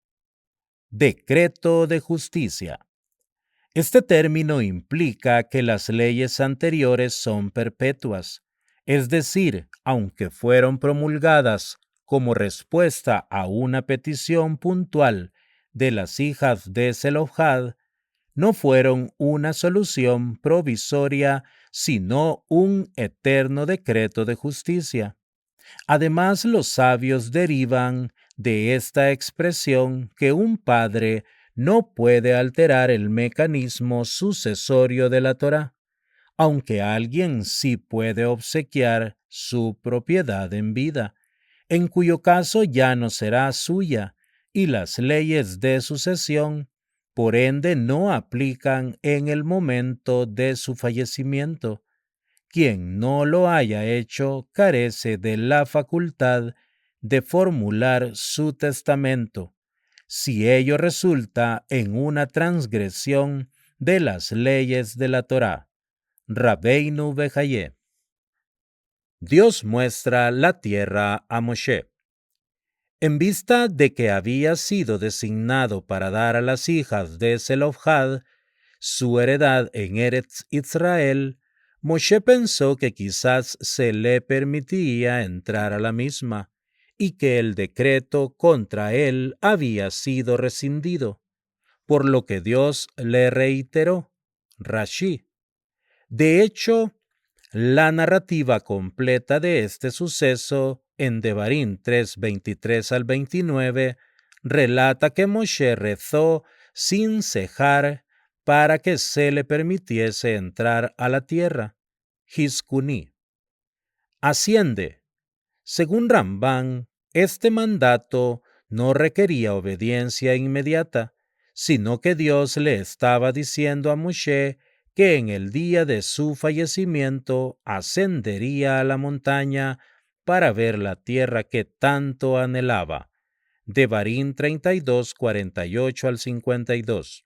Decreto de justicia. Este término implica que las leyes anteriores son perpetuas, es decir, aunque fueron promulgadas como respuesta a una petición puntual de las hijas de Zelofhad, no fueron una solución provisoria, sino un eterno decreto de justicia. Además, los sabios derivan de esta expresión que un padre no puede alterar el mecanismo sucesorio de la Torá, aunque alguien sí puede obsequiar su propiedad en vida, en cuyo caso ya no será suya, y las leyes de sucesión, por ende, no aplican en el momento de su fallecimiento. Quien no lo haya hecho carece de la facultad de formular su testamento, si ello resulta en una transgresión de las leyes de la Torá. Rabbeinu Behaye. Dios muestra la tierra a Moshe. En vista de que había sido designado para dar a las hijas de Zelofhad su heredad en Eretz Israel, Moshe pensó que quizás se le permitía entrar a la misma y que el decreto contra él había sido rescindido, por lo que Dios le reiteró, Rashi. De hecho, la narrativa completa de este suceso en Devarim 3:23 al 29 relata que Moshe rezó sin cejar para que se le permitiese entrar a la tierra. Jizcuní. Asciende. Según Rambán, este mandato no requería obediencia inmediata, sino que Dios le estaba diciendo a Moshe que en el día de su fallecimiento ascendería a la montaña para ver la tierra que tanto anhelaba. Devarim 32, 48 al 52.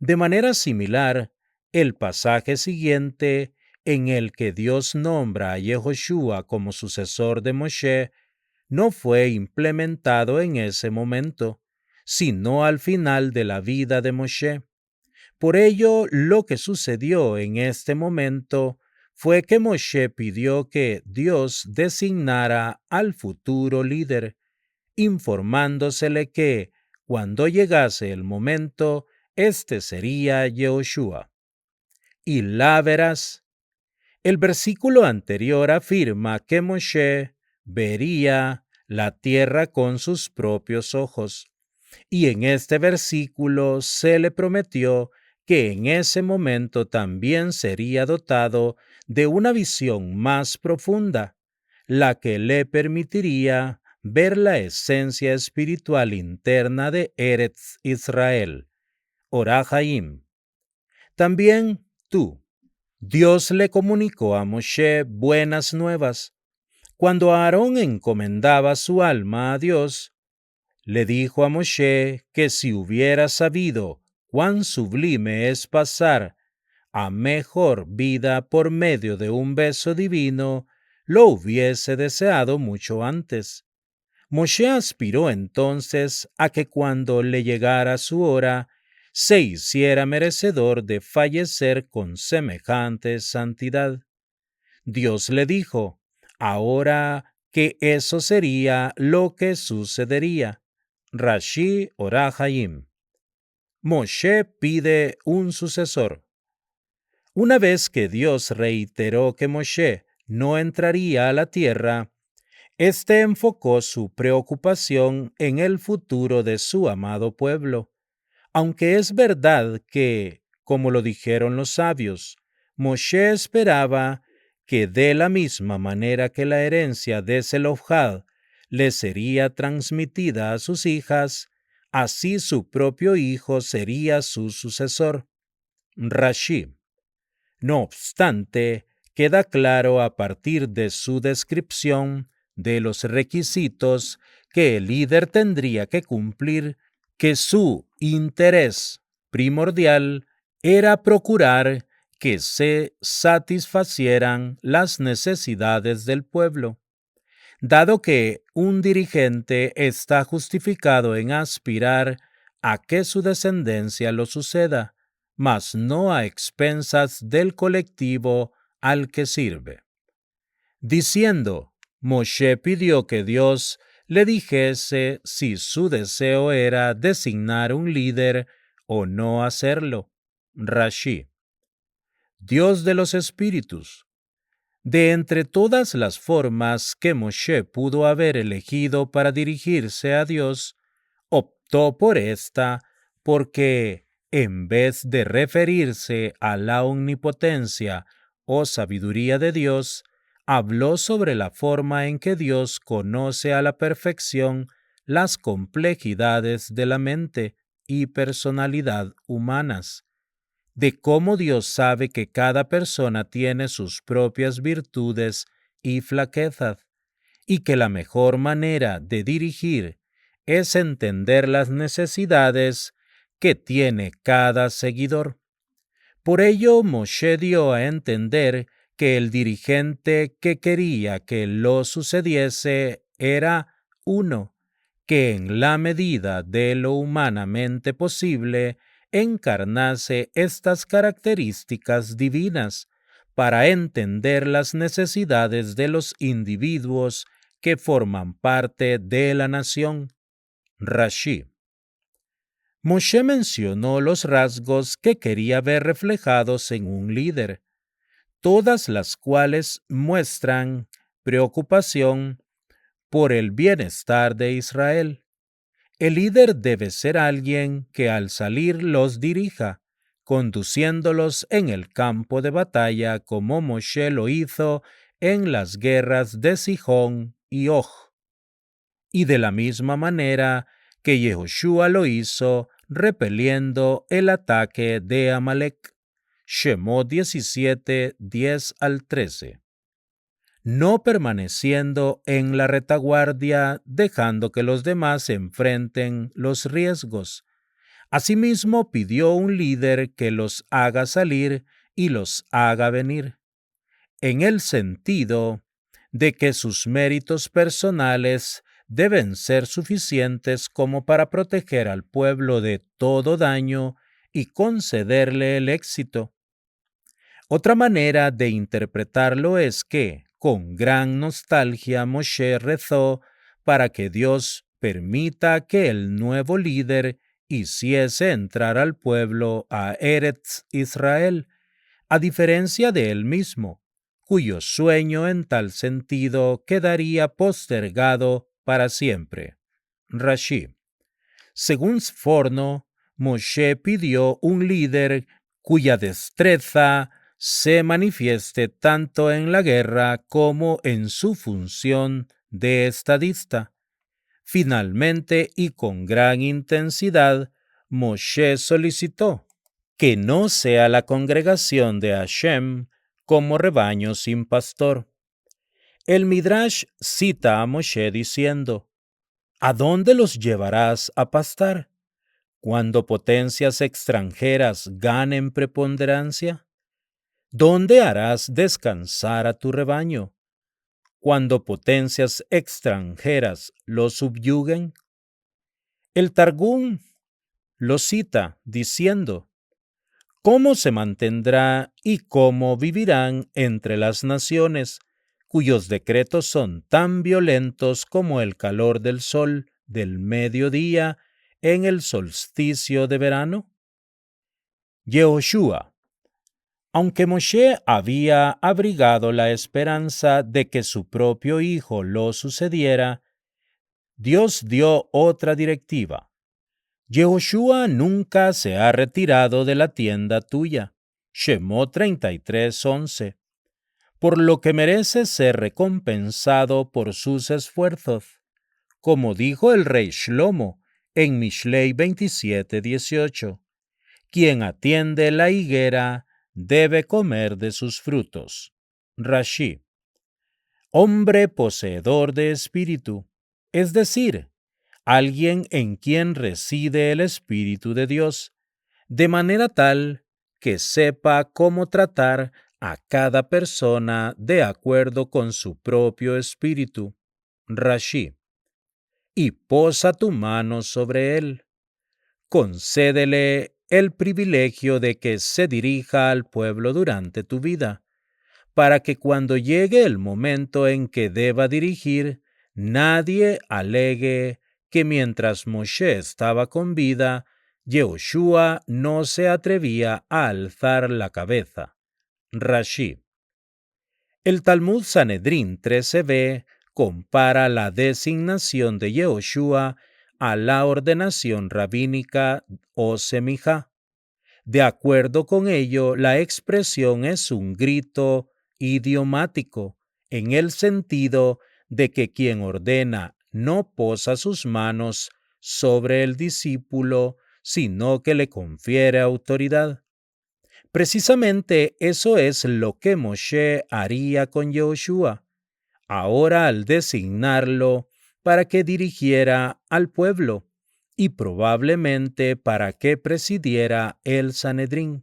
De manera similar, el pasaje siguiente, en el que Dios nombra a Yehoshua como sucesor de Moshe, no fue implementado en ese momento, sino al final de la vida de Moshe. Por ello, lo que sucedió en este momento fue que Moshe pidió que Dios designara al futuro líder, informándosele que, cuando llegase el momento, este sería Yehoshua. Y la verás. El versículo anterior afirma que Moshe vería la tierra con sus propios ojos, y en este versículo se le prometió que en ese momento también sería dotado de una visión más profunda, la que le permitiría ver la esencia espiritual interna de Eretz Israel, Orahaim. También tú, Dios le comunicó a Moshe buenas nuevas. Cuando Aarón encomendaba su alma a Dios, le dijo a Moshe que si hubiera sabido cuán sublime es pasar a mejor vida por medio de un beso divino, lo hubiese deseado mucho antes. Moshe aspiró entonces a que cuando le llegara su hora, se hiciera merecedor de fallecer con semejante santidad. Dios le dijo, ahora que eso sería lo que sucedería. Rashi Orahayim. Moshe pide un sucesor. Una vez que Dios reiteró que Moshe no entraría a la tierra, este enfocó su preocupación en el futuro de su amado pueblo. Aunque es verdad que, como lo dijeron los sabios, Moshe esperaba que de la misma manera que la herencia de Zelofhad le sería transmitida a sus hijas, así su propio hijo sería su sucesor. Rashi. No obstante, queda claro a partir de su descripción de los requisitos que el líder tendría que cumplir que su interés primordial era procurar que se satisfacieran las necesidades del pueblo. Dado que un dirigente está justificado en aspirar a que su descendencia lo suceda, mas no a expensas del colectivo al que sirve. Diciendo, Moshe pidió que Dios le dijese si su deseo era designar un líder o no hacerlo. Rashi. Dios de los espíritus. De entre todas las formas que Moshe pudo haber elegido para dirigirse a Dios, optó por esta porque, en vez de referirse a la omnipotencia o sabiduría de Dios, habló sobre la forma en que Dios conoce a la perfección las complejidades de la mente y personalidad humanas, de cómo Dios sabe que cada persona tiene sus propias virtudes y flaquezas, y que la mejor manera de dirigir es entender las necesidades que tiene cada seguidor. Por ello, Moshe dio a entender que el dirigente que quería que lo sucediese era uno, que en la medida de lo humanamente posible encarnase estas características divinas para entender las necesidades de los individuos que forman parte de la nación. Rashi. Moshe mencionó los rasgos que quería ver reflejados en un líder, todas las cuales muestran preocupación por el bienestar de Israel. El líder debe ser alguien que al salir los dirija, conduciéndolos en el campo de batalla como Moshe lo hizo en las guerras de Sihón y Og, y de la misma manera que Yehoshua lo hizo repeliendo el ataque de Amalek. Shemot 17, 10 al 13. No permaneciendo en la retaguardia, dejando que los demás enfrenten los riesgos. Asimismo, pidió un líder que los haga salir y los haga venir, en el sentido de que sus méritos personales deben ser suficientes como para proteger al pueblo de todo daño y concederle el éxito. Otra manera de interpretarlo es que, con gran nostalgia, Moshe rezó para que Dios permita que el nuevo líder hiciese entrar al pueblo a Eretz Israel, a diferencia de él mismo, cuyo sueño en tal sentido quedaría postergado para siempre. Rashi. Según Sforno, Moshe pidió un líder cuya destreza se manifieste tanto en la guerra como en su función de estadista. Finalmente y con gran intensidad, Moshe solicitó que no sea la congregación de Hashem como rebaño sin pastor. El Midrash cita a Moshe diciendo: ¿A dónde los llevarás a pastar cuando potencias extranjeras ganen preponderancia? ¿Dónde harás descansar a tu rebaño cuando potencias extranjeras lo subyuguen? El Targum lo cita diciendo: ¿Cómo se mantendrá y cómo vivirán entre las naciones cuyos decretos son tan violentos como el calor del sol del mediodía en el solsticio de verano? Yehoshua. Aunque Moshe había abrigado la esperanza de que su propio hijo lo sucediera, Dios dio otra directiva. Yehoshua nunca se ha retirado de la tienda tuya. Shemot 33:11. Por lo que merece ser recompensado por sus esfuerzos, como dijo el rey Shlomo en Mishlei 27:18. Quien atiende la higuera debe comer de sus frutos. Rashi. Hombre poseedor de espíritu, es decir, alguien en quien reside el Espíritu de Dios, de manera tal que sepa cómo tratar a cada persona de acuerdo con su propio espíritu. Rashi. Y posa tu mano sobre él. Concédele el privilegio de que se dirija al pueblo durante tu vida, para que cuando llegue el momento en que deba dirigir, nadie alegue que mientras Moshe estaba con vida, Yehoshua no se atrevía a alzar la cabeza. Rashi. El Talmud Sanedrín 13b compara la designación de Yehoshua a la ordenación rabínica o semijá. De acuerdo con ello, la expresión es un grito idiomático, en el sentido de que quien ordena no posa sus manos sobre el discípulo, sino que le confiere autoridad. Precisamente eso es lo que Moshe haría con Yehoshua, ahora al designarlo para que dirigiera al pueblo y probablemente para que presidiera el Sanedrín.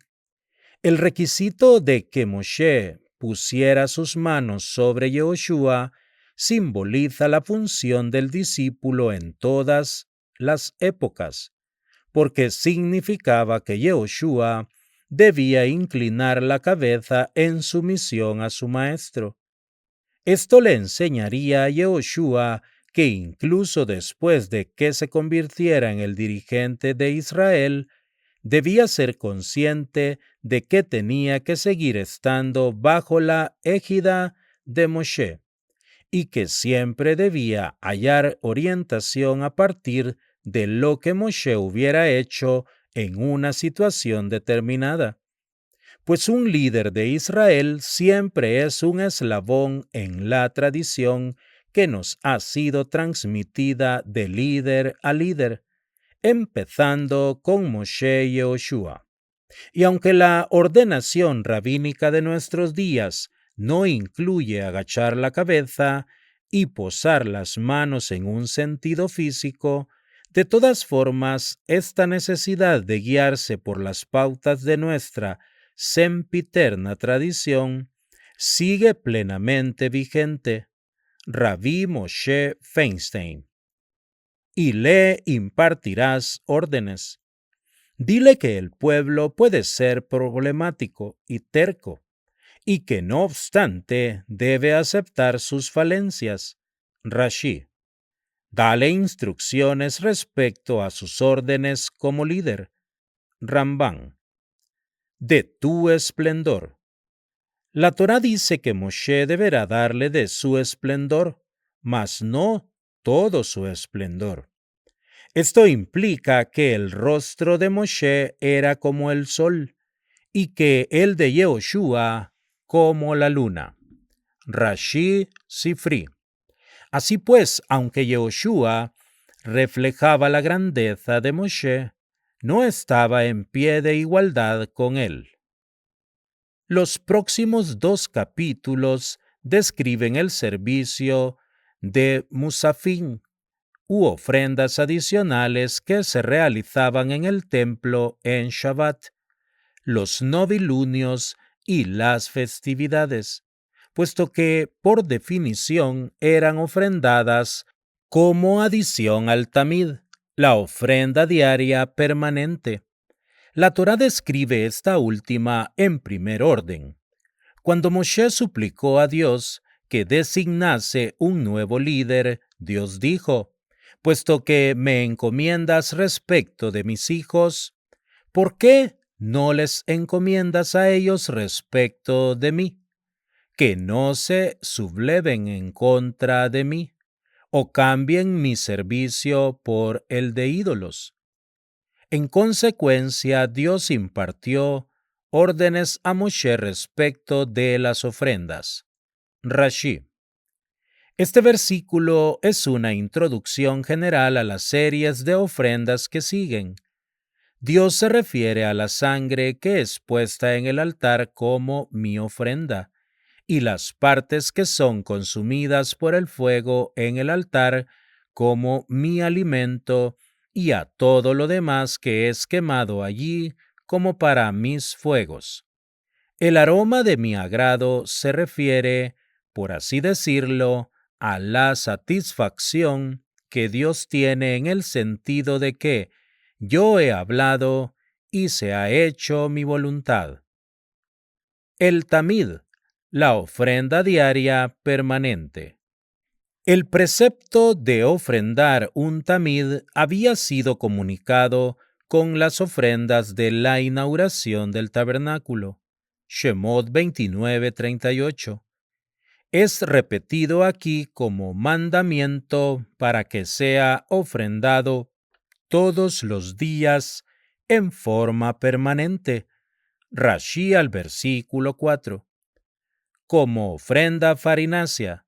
El requisito de que Moshe pusiera sus manos sobre Yehoshua simboliza la función del discípulo en todas las épocas, porque significaba que Yehoshua debía inclinar la cabeza en sumisión a su maestro. Esto le enseñaría a Yehoshua que incluso después de que se convirtiera en el dirigente de Israel, debía ser consciente de que tenía que seguir estando bajo la égida de Moshe y que siempre debía hallar orientación a partir de lo que Moshe hubiera hecho en una situación determinada. Pues un líder de Israel siempre es un eslabón en la tradición que nos ha sido transmitida de líder a líder, empezando con Moshe y Yehoshua. Y aunque la ordenación rabínica de nuestros días no incluye agachar la cabeza y posar las manos en un sentido físico, de todas formas, esta necesidad de guiarse por las pautas de nuestra sempiterna tradición sigue plenamente vigente. Rabí Moshe Feinstein. Y le impartirás órdenes. Dile que el pueblo puede ser problemático y terco, y que no obstante debe aceptar sus falencias. Rashi. Dale instrucciones respecto a sus órdenes como líder. Rambán. De tu esplendor. La Torá dice que Moshe deberá darle de su esplendor, mas no todo su esplendor. Esto implica que el rostro de Moshe era como el sol, y que el de Yehoshua como la luna. Rashi Sifri. Así pues, aunque Yehoshua reflejaba la grandeza de Moshe, no estaba en pie de igualdad con él. Los próximos 2 capítulos describen el servicio de musafín u ofrendas adicionales que se realizaban en el templo en Shabbat, los novilunios y las festividades, puesto que, por definición, eran ofrendadas como adición al tamid, la ofrenda diaria permanente. La Torá describe esta última en primer orden. Cuando Moshe suplicó a Dios que designase un nuevo líder, Dios dijo: «Puesto que me encomiendas respecto de mis hijos, ¿por qué no les encomiendas a ellos respecto de mí? Que no se subleven en contra de mí, o cambien mi servicio por el de ídolos». En consecuencia, Dios impartió órdenes a Moshe respecto de las ofrendas. Rashi. Este versículo es una introducción general a las series de ofrendas que siguen. Dios se refiere a la sangre que es puesta en el altar como mi ofrenda, y las partes que son consumidas por el fuego en el altar como mi alimento, y a todo lo demás que es quemado allí como para mis fuegos. El aroma de mi agrado se refiere, por así decirlo, a la satisfacción que Dios tiene en el sentido de que yo he hablado y se ha hecho mi voluntad. El tamid, la ofrenda diaria permanente. El precepto de ofrendar un tamid había sido comunicado con las ofrendas de la inauguración del tabernáculo. Shemot 29:38. Es repetido aquí como mandamiento para que sea ofrendado todos los días en forma permanente. Rashi al versículo 4. Como ofrenda farinácea.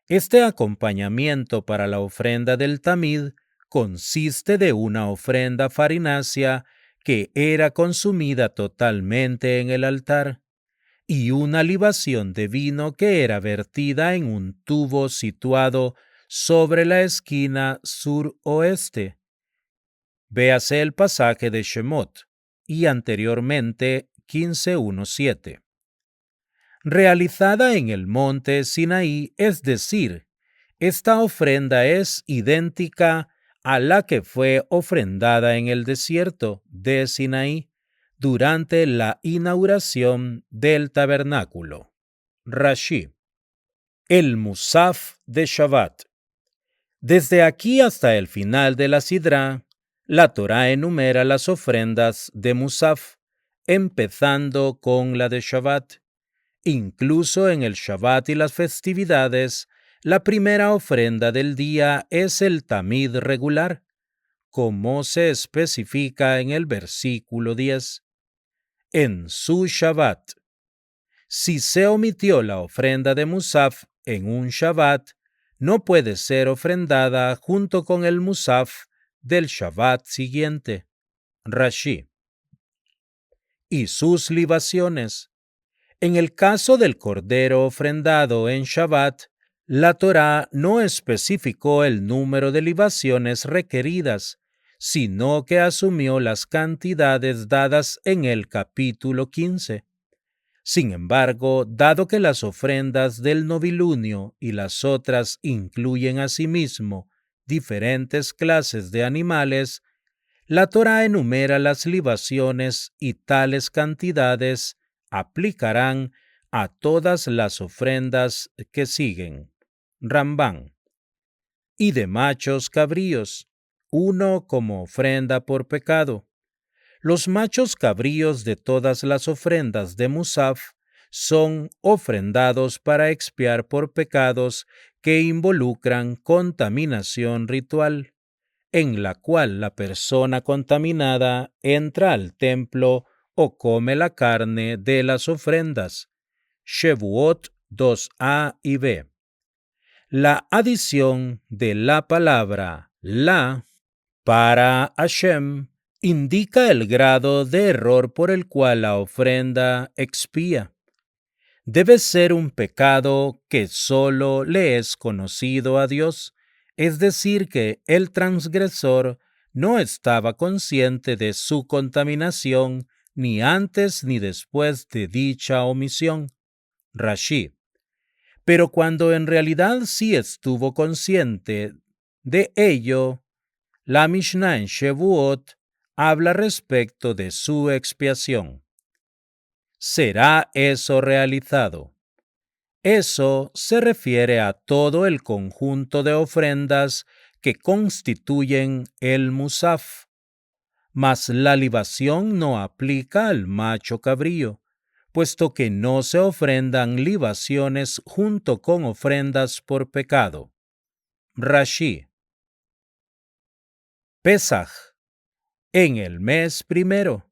Este acompañamiento para la ofrenda del tamid consiste de una ofrenda farinácea que era consumida totalmente en el altar, y una libación de vino que era vertida en un tubo situado sobre la esquina suroeste. Véase el pasaje de Shemot y anteriormente 15:1-7. Realizada en el monte Sinaí, es decir, esta ofrenda es idéntica a la que fue ofrendada en el desierto de Sinaí durante la inauguración del tabernáculo. Rashi. El Musaf de Shabbat. Desde aquí hasta el final de la Sidra, la Torá enumera las ofrendas de Musaf, empezando con la de Shabbat. Incluso en el Shabbat y las festividades, la primera ofrenda del día es el tamid regular, como se especifica en el versículo 10. En su Shabbat. Si se omitió la ofrenda de Musaf en un Shabbat, no puede ser ofrendada junto con el Musaf del Shabbat siguiente. Rashi. Y sus libaciones. En el caso del cordero ofrendado en Shabbat, la Torá no especificó el número de libaciones requeridas, sino que asumió las cantidades dadas en el capítulo 15. Sin embargo, dado que las ofrendas del novilunio y las otras incluyen asimismo diferentes clases de animales, la Torá enumera las libaciones y tales cantidades aplicarán a todas las ofrendas que siguen. Rambán. Y de machos cabríos, uno como ofrenda por pecado. Los machos cabríos de todas las ofrendas de Musaf son ofrendados para expiar por pecados que involucran contaminación ritual, en la cual la persona contaminada entra al templo o come la carne de las ofrendas. Shevuot 2a y b. La adición de la palabra la para Hashem indica el grado de error por el cual la ofrenda expía. Debe ser un pecado que solo le es conocido a Dios, es decir, que el transgresor no estaba consciente de su contaminación ni antes ni después de dicha omisión. Rashi. Pero cuando en realidad sí estuvo consciente de ello, la Mishnah en Shevuot habla respecto de su expiación. ¿Será eso realizado? Eso se refiere a todo el conjunto de ofrendas que constituyen el musaf, mas la libación no aplica al macho cabrío, puesto que no se ofrendan libaciones junto con ofrendas por pecado. Rashi. Pesaj, en el mes primero,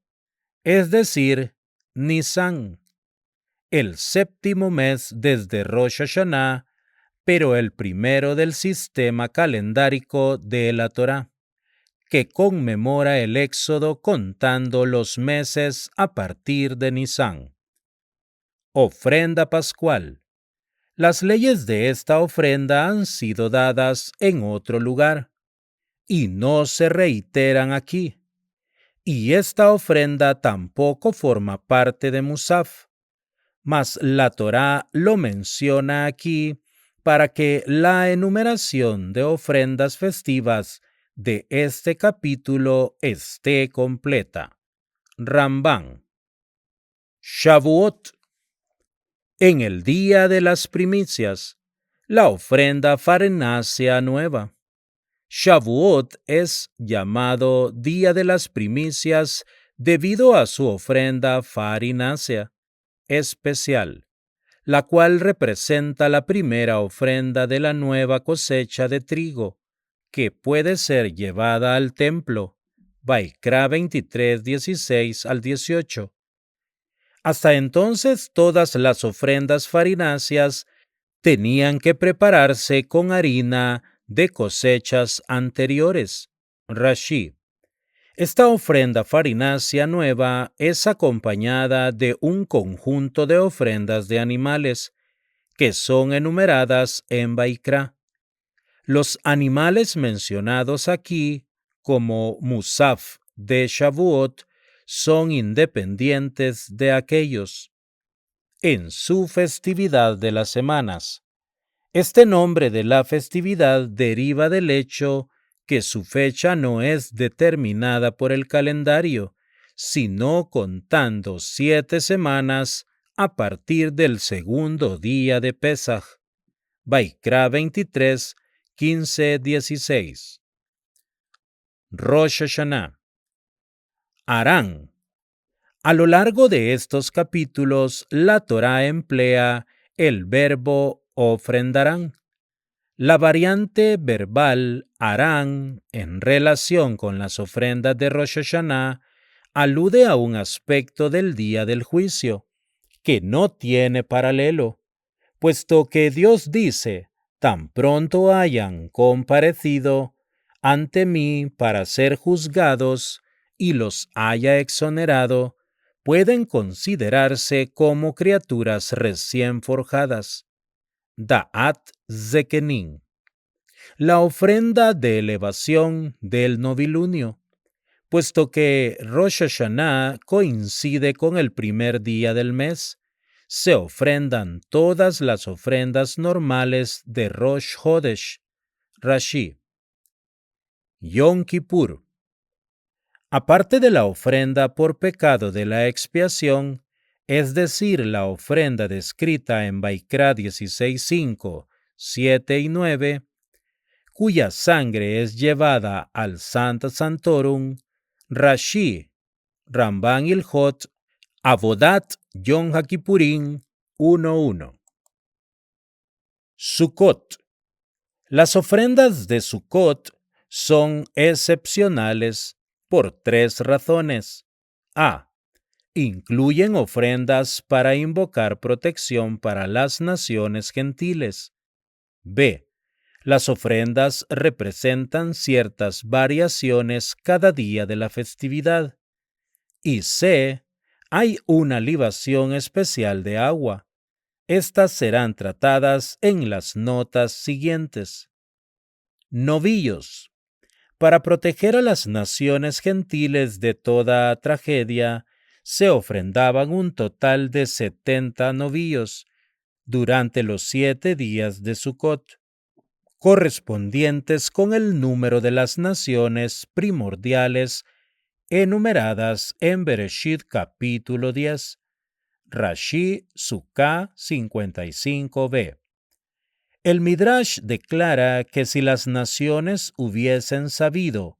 es decir, Nisan, el séptimo mes desde Rosh Hashanah, pero el primero del sistema calendárico de la Torá, que conmemora el Éxodo contando los meses a partir de Nisan. Ofrenda pascual. Las leyes de esta ofrenda han sido dadas en otro lugar y no se reiteran aquí. Y esta ofrenda tampoco forma parte de Musaf, mas la Torá lo menciona aquí para que la enumeración de ofrendas festivas de este capítulo esté completa. Rambán. Shavuot. En el día de las primicias, la ofrenda farinácea nueva. Shavuot es llamado Día de las Primicias debido a su ofrenda farinácea especial, la cual representa la primera ofrenda de la nueva cosecha de trigo, que puede ser llevada al templo. Vaikra 23, 16 al 18. Hasta entonces todas las ofrendas farináceas tenían que prepararse con harina de cosechas anteriores. Rashi. Esta ofrenda farinácea nueva es acompañada de un conjunto de ofrendas de animales que son enumeradas en Vaikra. Los animales mencionados aquí como Musaf de Shavuot son independientes de aquellos. En su festividad de las semanas. Este nombre de la festividad deriva del hecho que su fecha no es determinada por el calendario, sino contando 7 semanas a partir del segundo día de Pesaj. Vaikra 23, 15, 16. Rosh Hashanah. Harán. A lo largo de estos capítulos, la Torá emplea el verbo ofrendarán. La variante verbal harán en relación con las ofrendas de Rosh Hashanah alude a un aspecto del día del juicio que no tiene paralelo, puesto que Dios dice, tan pronto hayan comparecido ante mí para ser juzgados y los haya exonerado, pueden considerarse como criaturas recién forjadas. Da'at Zekenin. La ofrenda de elevación del novilunio, puesto que Rosh Hashanah coincide con el primer día del mes, se ofrendan todas las ofrendas normales de Rosh Hodesh. Rashi. Yom Kippur. Aparte de la ofrenda por pecado de la expiación, es decir, la ofrenda descrita en Vaikra 16:5, 7 y 9, cuya sangre es llevada al Santa Santorum, Rashi, Ramban Ilhot, Avodat Yom HaKippurim 1:1. Sukkot. Las ofrendas de Sukkot son excepcionales por 3 razones. A. incluyen ofrendas para invocar protección para las naciones gentiles. B. Las ofrendas representan ciertas variaciones cada día de la festividad. Y C. Hay una libación especial de agua. Estas serán tratadas en las notas siguientes. Novillos. Para proteger a las naciones gentiles de toda tragedia, se ofrendaban un total de 70 novillos durante los 7 días de Sucot, correspondientes con el número de las naciones primordiales enumeradas en Bereshit capítulo 10, Rashi Sukkah 55b. El Midrash declara que si las naciones hubiesen sabido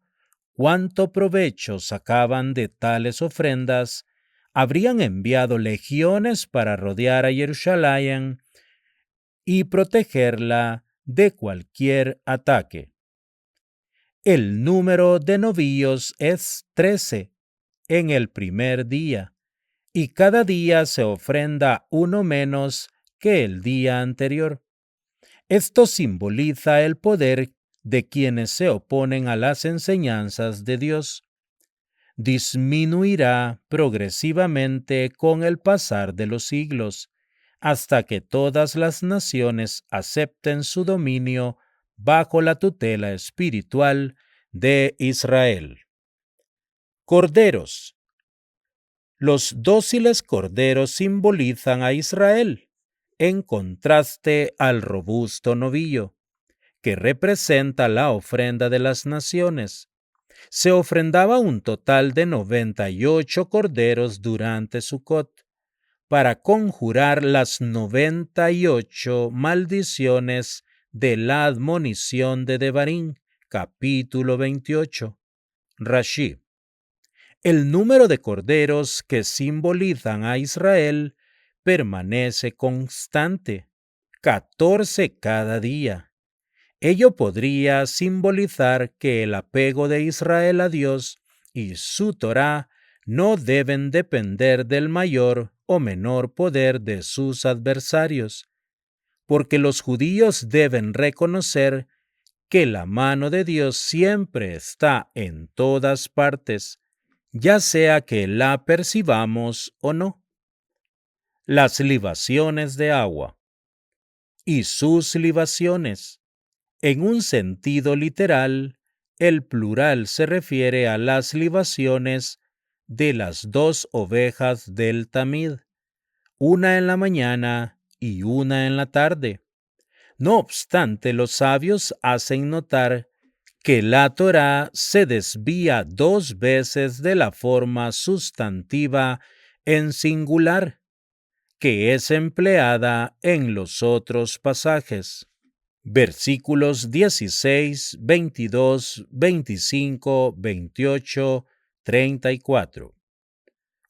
cuánto provecho sacaban de tales ofrendas, habrían enviado legiones para rodear a Jerusalén y protegerla de cualquier ataque. El número de novillos es 13 en el primer día, y cada día se ofrenda uno menos que el día anterior. Esto simboliza el poder de quienes se oponen a las enseñanzas de Dios. Disminuirá progresivamente con el pasar de los siglos, hasta que todas las naciones acepten su dominio bajo la tutela espiritual de Israel. Corderos. Los dóciles corderos simbolizan a Israel, en contraste al robusto novillo, que representa la ofrenda de las naciones. Se ofrendaba un total de 98 corderos durante Sucot, para conjurar las 98 maldiciones de la admonición de Devarim, capítulo 28. Rashi. El número de corderos que simbolizan a Israel permanece constante, 14 cada día. Ello podría simbolizar que el apego de Israel a Dios y su Torá no deben depender del mayor o menor poder de sus adversarios, porque los judíos deben reconocer que la mano de Dios siempre está en todas partes, ya sea que la percibamos o no. Las libaciones de agua y sus libaciones. En un sentido literal, el plural se refiere a las libaciones de las 2 ovejas del Tamid, una en la mañana y una en la tarde. No obstante, los sabios hacen notar que la Torá se desvía 2 veces de la forma sustantiva en singular, que es empleada en los otros pasajes. Versículos 16, 22, 25, 28, 34.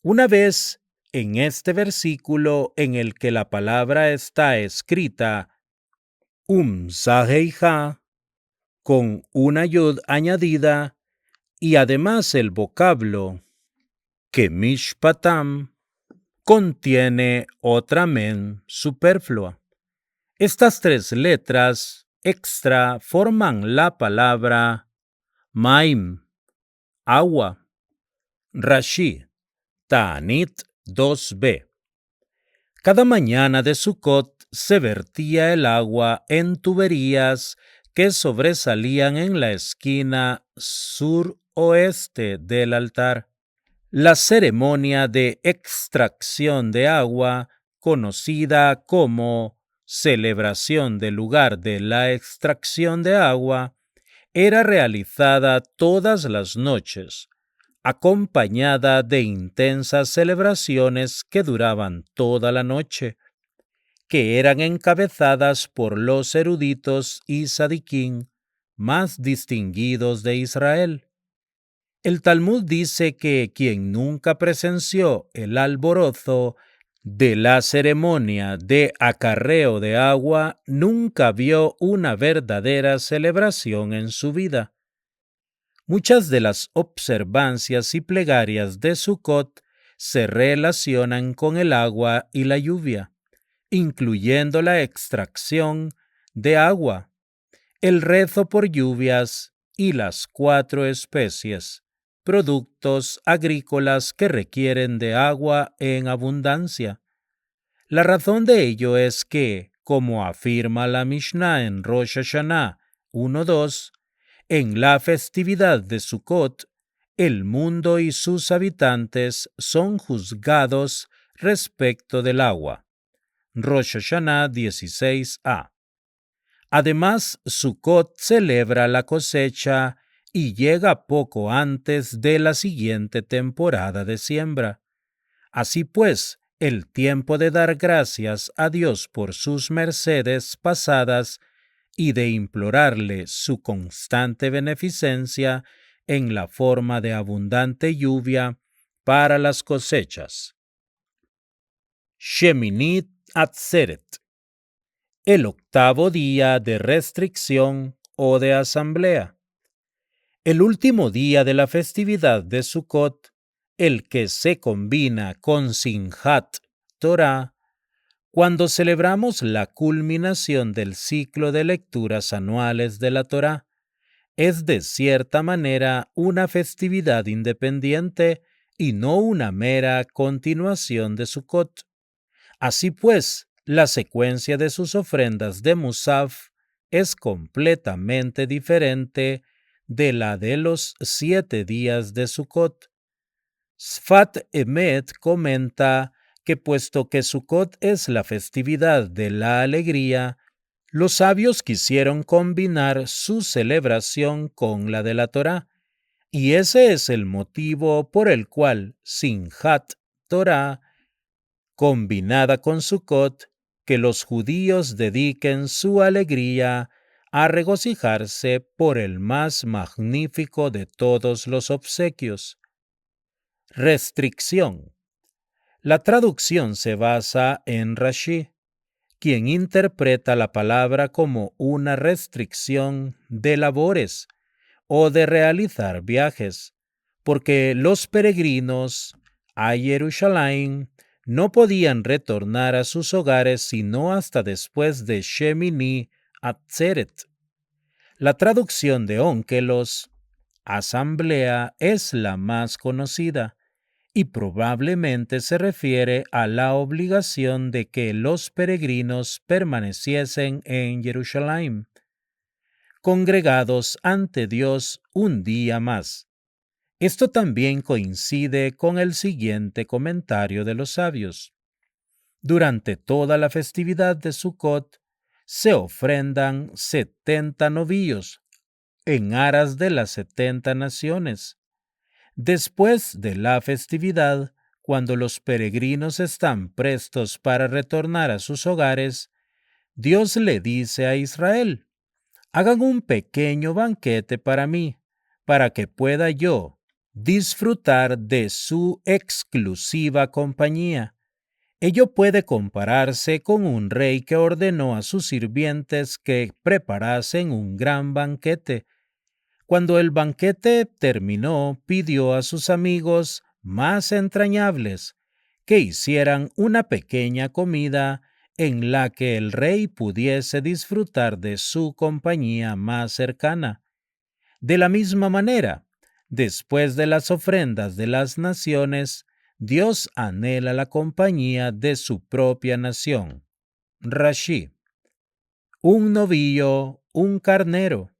Una vez en este versículo en el que la palabra está escrita Saheija, con una yud añadida, y además el vocablo que mishpatam contiene otra men superflua. Estas 3 letras extra forman la palabra maim, agua. Rashi, Ta'anit 2b. Cada mañana de Sucot se vertía el agua en tuberías que sobresalían en la esquina suroeste del altar. La ceremonia de extracción de agua, conocida como celebración del lugar de la extracción de agua, era realizada todas las noches, acompañada de intensas celebraciones que duraban toda la noche, que eran encabezadas por los eruditos y sadiquín más distinguidos de Israel. El Talmud dice que quien nunca presenció el alborozo de la ceremonia de acarreo de agua nunca vio una verdadera celebración en su vida. Muchas de las observancias y plegarias de Sucot se relacionan con el agua y la lluvia, incluyendo la extracción de agua, el rezo por lluvias y las 4 especies, productos agrícolas que requieren de agua en abundancia. La razón de ello es que, como afirma la Mishnah en Rosh Hashanah 1:2, en la festividad de Sukkot, el mundo y sus habitantes son juzgados respecto del agua. Rosh Hashanah 16a. Además, Sukkot celebra la cosecha y llega poco antes de la siguiente temporada de siembra. Así pues, el tiempo de dar gracias a Dios por sus mercedes pasadas y de implorarle su constante beneficencia en la forma de abundante lluvia para las cosechas. Sheminit Atzeret, el octavo día de restricción o de asamblea. El último día de la festividad de Sukkot, el que se combina con Simchat Torah, cuando celebramos la culminación del ciclo de lecturas anuales de la Torá, es de cierta manera una festividad independiente y no una mera continuación de Sukkot. Así pues, la secuencia de sus ofrendas de Musaf es completamente diferente de la de los 7 días de Sukkot. Sfat Emet comenta que puesto que Sukkot es la festividad de la alegría, los sabios quisieron combinar su celebración con la de la Torá, y ese es el motivo por el cual Simchat Torah, combinada con Sukkot, que los judíos dediquen su alegría a regocijarse por el más magnífico de todos los obsequios. Restricción. La traducción se basa en Rashi, quien interpreta la palabra como una restricción de labores o de realizar viajes, porque los peregrinos a Jerusalén no podían retornar a sus hogares sino hasta después de Shemini Atzeret. La traducción de Onkelos, asamblea, es la más conocida, y probablemente se refiere a la obligación de que los peregrinos permaneciesen en Jerusalén, congregados ante Dios un día más. Esto también coincide con el siguiente comentario de los sabios. Durante toda la festividad de Sukkot se ofrendan 70 novillos en aras de las 70 naciones. Después de la festividad, cuando los peregrinos están prestos para retornar a sus hogares, Dios le dice a Israel: hagan un pequeño banquete para mí, para que pueda yo disfrutar de su exclusiva compañía. Ello puede compararse con un rey que ordenó a sus sirvientes que preparasen un gran banquete. Cuando el banquete terminó, pidió a sus amigos más entrañables que hicieran una pequeña comida en la que el rey pudiese disfrutar de su compañía más cercana. De la misma manera, después de las ofrendas de las naciones, Dios anhela la compañía de su propia nación. Rashi. Un novillo, un carnero.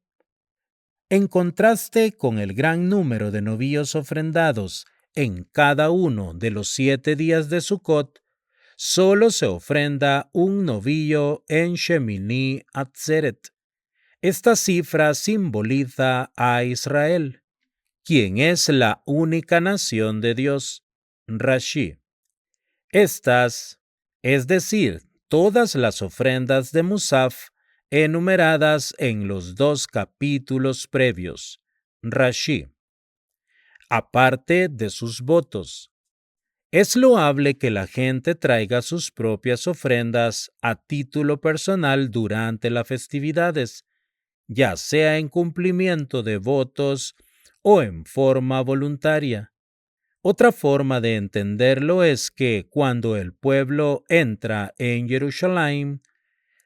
En contraste con el gran número de novillos ofrendados en cada uno de los 7 días de Sukkot, solo se ofrenda un novillo en Shemini Atzeret. Esta cifra simboliza a Israel, quien es la única nación de Dios. Rashi. Estas, es decir, todas las ofrendas de Musaf enumeradas en los 2 capítulos previos. Rashi. Aparte de sus votos, es loable que la gente traiga sus propias ofrendas a título personal durante las festividades, ya sea en cumplimiento de votos o en forma voluntaria. Otra forma de entenderlo es que cuando el pueblo entra en Jerusalén,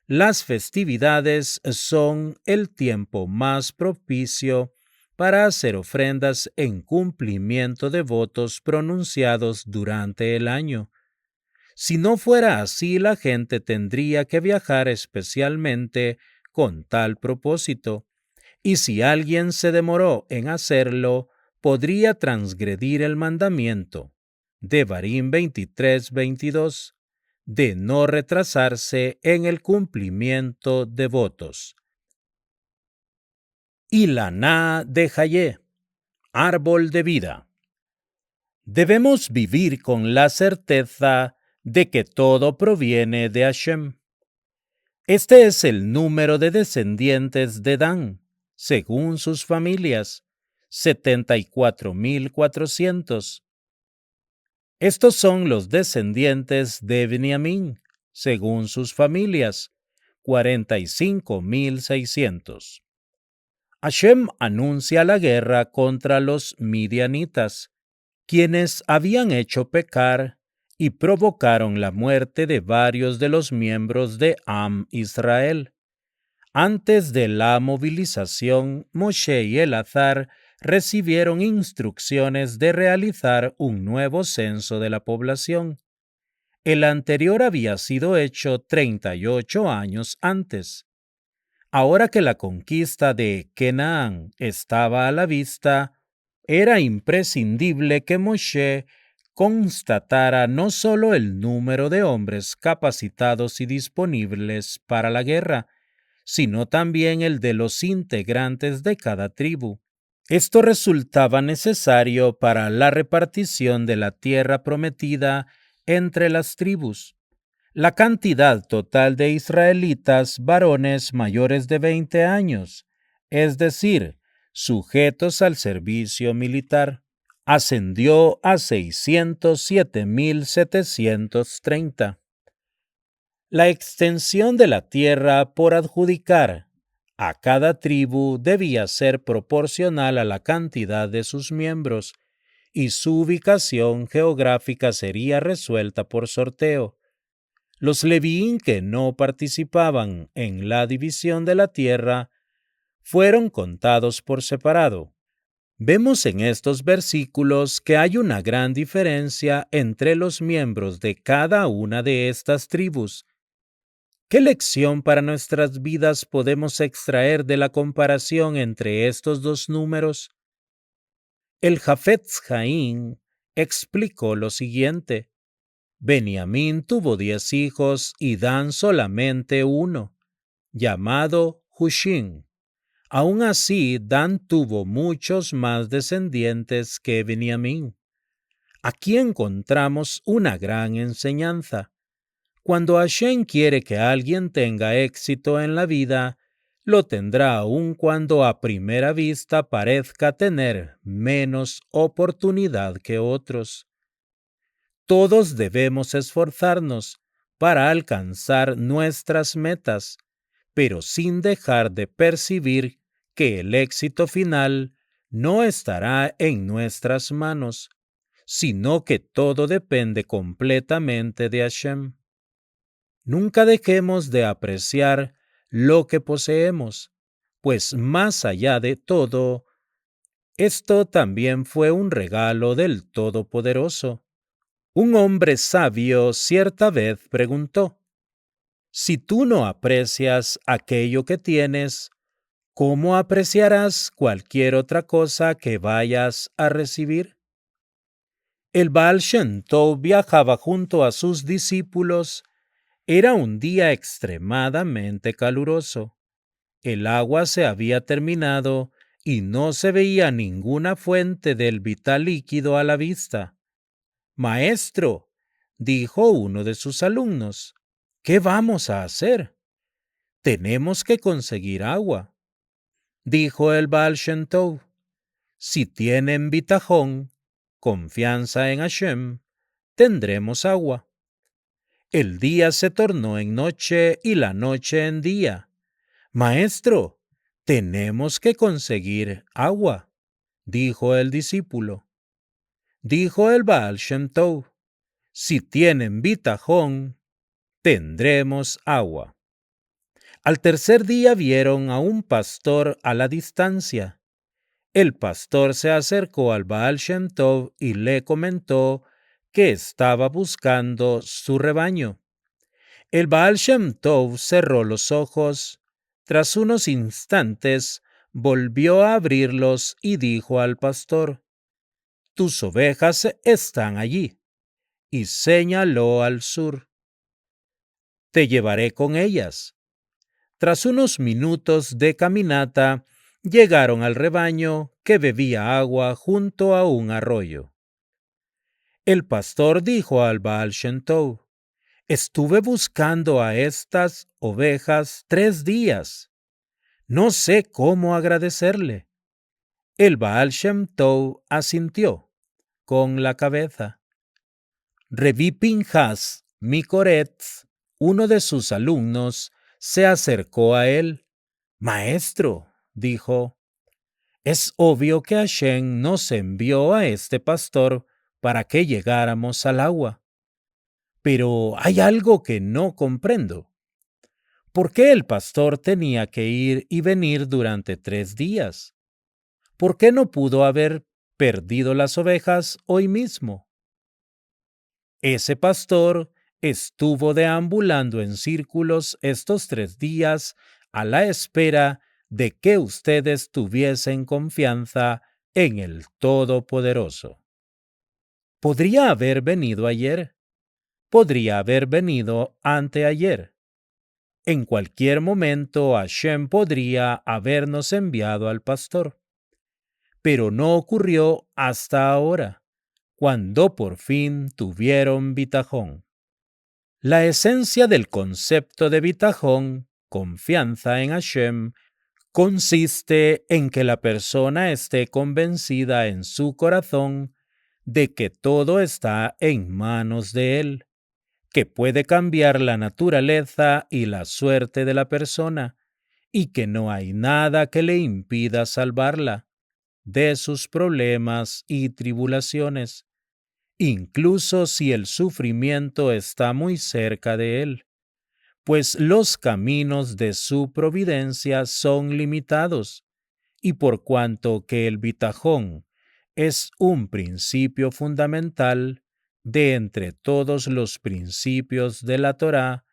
las festividades son el tiempo más propicio para hacer ofrendas en cumplimiento de votos pronunciados durante el año. Si no fuera así, la gente tendría que viajar especialmente con tal propósito, y si alguien se demoró en hacerlo, podría transgredir el mandamiento. Devarim 23:22 de no retrasarse en el cumplimiento de votos. Y la Na de Jayé, árbol de vida. Debemos vivir con la certeza de que todo proviene de Hashem. Este es el número de descendientes de Dan, según sus familias, 74,400. Estos son los descendientes de Beniamín, según sus familias, 45,600. Hashem anuncia la guerra contra los midianitas, quienes habían hecho pecar y provocaron la muerte de varios de los miembros de Am Israel. Antes de la movilización, Moshe y Elazar recibieron instrucciones de realizar un nuevo censo de la población. El anterior había sido hecho 38 años antes. Ahora que la conquista de Canaán estaba a la vista, era imprescindible que Moshe constatara no solo el número de hombres capacitados y disponibles para la guerra, sino también el de los integrantes de cada tribu. Esto resultaba necesario para la repartición de la tierra prometida entre las tribus. La cantidad total de israelitas varones mayores de 20 años, es decir, sujetos al servicio militar, ascendió a 607,730. La extensión de la tierra por adjudicar a cada tribu debía ser proporcional a la cantidad de sus miembros, y su ubicación geográfica sería resuelta por sorteo. Los levín que no participaban en la división de la tierra fueron contados por separado. Vemos en estos versículos que hay una gran diferencia entre los miembros de cada una de estas tribus. ¿Qué lección para nuestras vidas podemos extraer de la comparación entre estos dos números? El Jafetz Haim explicó lo siguiente: Beniamín tuvo 10 hijos y Dan solamente uno, llamado Hushim. Aún así, Dan tuvo muchos más descendientes que Beniamín. Aquí encontramos una gran enseñanza. Cuando Hashem quiere que alguien tenga éxito en la vida, lo tendrá aun cuando a primera vista parezca tener menos oportunidad que otros. Todos debemos esforzarnos para alcanzar nuestras metas, pero sin dejar de percibir que el éxito final no estará en nuestras manos, sino que todo depende completamente de Hashem. Nunca dejemos de apreciar lo que poseemos, pues más allá de todo, esto también fue un regalo del Todopoderoso. Un hombre sabio cierta vez preguntó: si tú no aprecias aquello que tienes, ¿cómo apreciarás cualquier otra cosa que vayas a recibir? El Baal Shem Tov viajaba junto a sus discípulos. Era un día extremadamente caluroso. El agua se había terminado y no se veía ninguna fuente del vital líquido a la vista. Maestro, dijo uno de sus alumnos, ¿qué vamos a hacer? Tenemos que conseguir agua. Dijo el Baal Shem Tov, si tienen bitajón, confianza en Hashem, tendremos agua. El día se tornó en noche y la noche en día. Maestro, tenemos que conseguir agua, dijo el discípulo. Dijo el Baal Shem Tov, si tienen bitajón, tendremos agua. Al tercer día vieron a un pastor a la distancia. El pastor se acercó al Baal Shem Tov y le comentó que estaba buscando su rebaño. El Baal Shem Tov cerró los ojos. Tras unos instantes, volvió a abrirlos y dijo al pastor, «Tus ovejas están allí», y señaló al sur. «Te llevaré con ellas». Tras unos minutos de caminata, llegaron al rebaño que bebía agua junto a un arroyo. El pastor dijo al Baal Shem Tov, «Estuve buscando a estas ovejas 3 días. No sé cómo agradecerle». El Baal Shem Tov asintió con la cabeza. Reví Pinhas Micoretz, uno de sus alumnos, se acercó a él. «Maestro», dijo, «es obvio que Hashem nos envió a este pastor para que llegáramos al agua. Pero hay algo que no comprendo. ¿Por qué el pastor tenía que ir y venir durante 3 días? ¿Por qué no pudo haber perdido las ovejas hoy mismo? Ese pastor estuvo deambulando en círculos estos 3 días a la espera de que ustedes tuviesen confianza en el Todopoderoso. Podría haber venido ayer, podría haber venido anteayer. En cualquier momento Hashem podría habernos enviado al pastor. Pero no ocurrió hasta ahora, cuando por fin tuvieron bitajón. La esencia del concepto de bitajón, confianza en Hashem, consiste en que la persona esté convencida en su corazón de que todo está en manos de Él, que puede cambiar la naturaleza y la suerte de la persona, y que no hay nada que le impida salvarla de sus problemas y tribulaciones, incluso si el sufrimiento está muy cerca de él, pues los caminos de su providencia son limitados, y por cuanto que el bitajón es un principio fundamental de entre todos los principios de la Torá,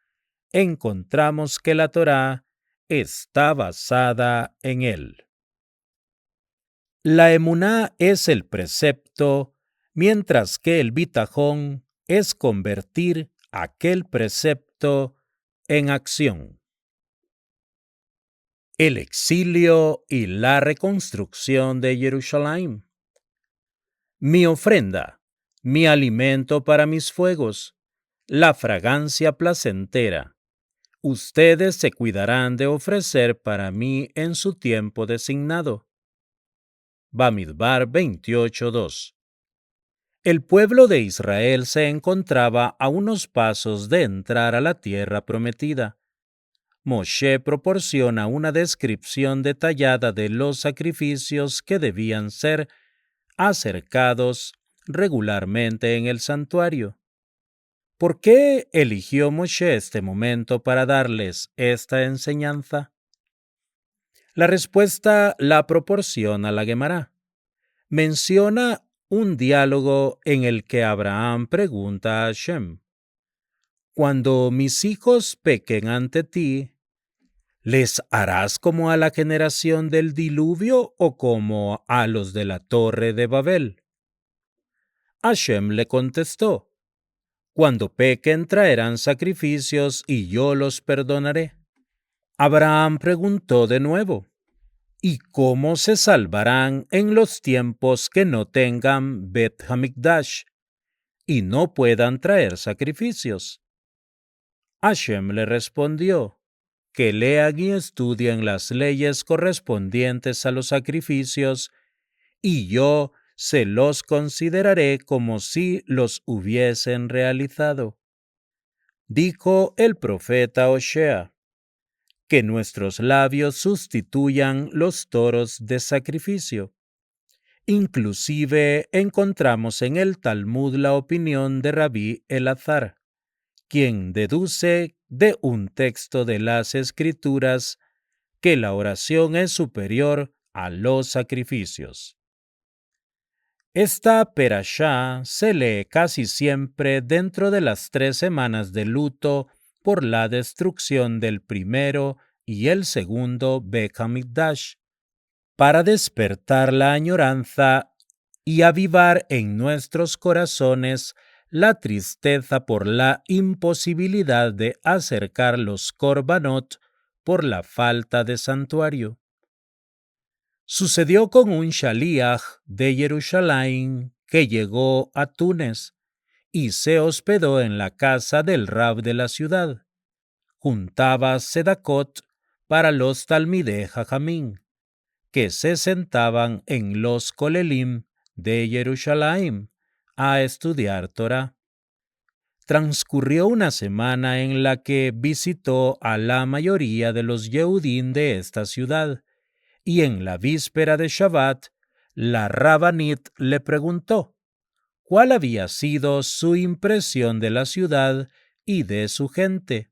encontramos que la Torá está basada en él. La emuná es el precepto, mientras que el bitajón es convertir aquel precepto en acción. El exilio y la reconstrucción de Jerusalén. Mi ofrenda, mi alimento para mis fuegos, la fragancia placentera. Ustedes se cuidarán de ofrecer para mí en su tiempo designado. Bamidbar 28:2. El pueblo de Israel se encontraba a unos pasos de entrar a la tierra prometida. Moshe proporciona una descripción detallada de los sacrificios que debían ser acercados regularmente en el santuario. ¿Por qué eligió Moshe este momento para darles esta enseñanza? La respuesta la proporciona la Guemará. Menciona un diálogo en el que Abraham pregunta a Hashem, «Cuando mis hijos pequen ante ti, ¿les harás como a la generación del diluvio o como a los de la torre de Babel?» Hashem le contestó, «Cuando pequen traerán sacrificios y yo los perdonaré». Abraham preguntó de nuevo, «¿Y cómo se salvarán en los tiempos que no tengan Bet Hamikdash y no puedan traer sacrificios?» Hashem le respondió, «Que lean y estudien las leyes correspondientes a los sacrificios, y yo se los consideraré como si los hubiesen realizado». Dijo el profeta Osea, «Que nuestros labios sustituyan los toros de sacrificio». Inclusive encontramos en el Talmud la opinión de Rabí Elazar, quien deduce de un texto de las Escrituras que la oración es superior a los sacrificios. Esta perashá se lee casi siempre dentro de las 3 semanas de luto por la destrucción del primero y el segundo Beit HaMikdash, para despertar la añoranza y avivar en nuestros corazones la tristeza por la imposibilidad de acercar los korbanot por la falta de santuario. Sucedió con un shaliach de Jerusalén que llegó a Túnez y se hospedó en la casa del rab de la ciudad. Juntaba sedakot para los talmidei jajamim, que se sentaban en los kolelim de Jerusalén a estudiar Torah. Transcurrió una semana en la que visitó a la mayoría de los Yehudim de esta ciudad, y en la víspera de Shabbat, la Rabanit le preguntó cuál había sido su impresión de la ciudad y de su gente.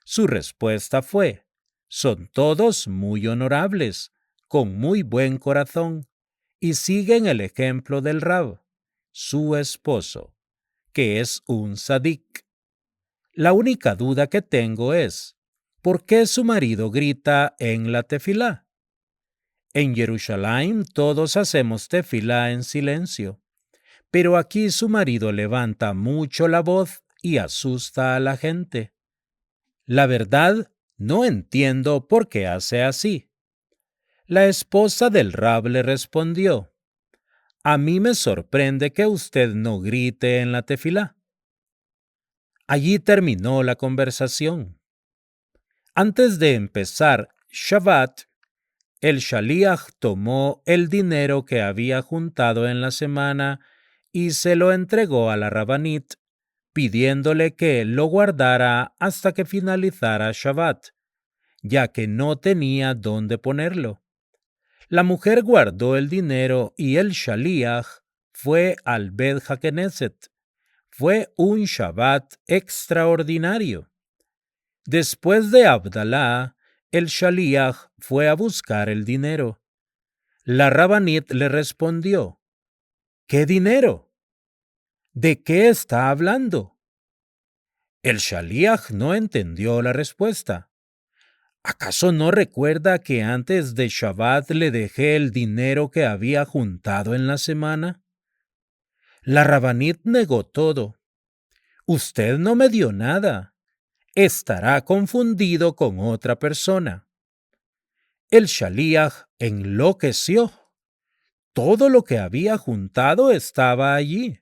Su respuesta fue: son todos muy honorables, con muy buen corazón, y siguen el ejemplo del Rab, su esposo, que es un sadik. La única duda que tengo es, ¿por qué su marido grita en la tefilá? En Jerusalén todos hacemos tefilá en silencio, pero aquí su marido levanta mucho la voz y asusta a la gente. La verdad, no entiendo por qué hace así. La esposa del rab le respondió: a mí me sorprende que usted no grite en la tefilá. Allí terminó la conversación. Antes de empezar Shabbat, el shaliach tomó el dinero que había juntado en la semana y se lo entregó a la Rabanit, pidiéndole que lo guardara hasta que finalizara Shabbat, ya que no tenía dónde ponerlo. La mujer guardó el dinero y el shaliach fue al Bet HaKnesset. Fue un Shabbat extraordinario. Después de Abdalá, el shaliach fue a buscar el dinero. La Rabanit le respondió: ¿qué dinero? ¿De qué está hablando? El shaliach no entendió la respuesta. ¿Acaso no recuerda que antes de Shabbat le dejé el dinero que había juntado en la semana? La Rabanit negó todo. Usted no me dio nada. Estará confundido con otra persona. El shaliach enloqueció. Todo lo que había juntado estaba allí.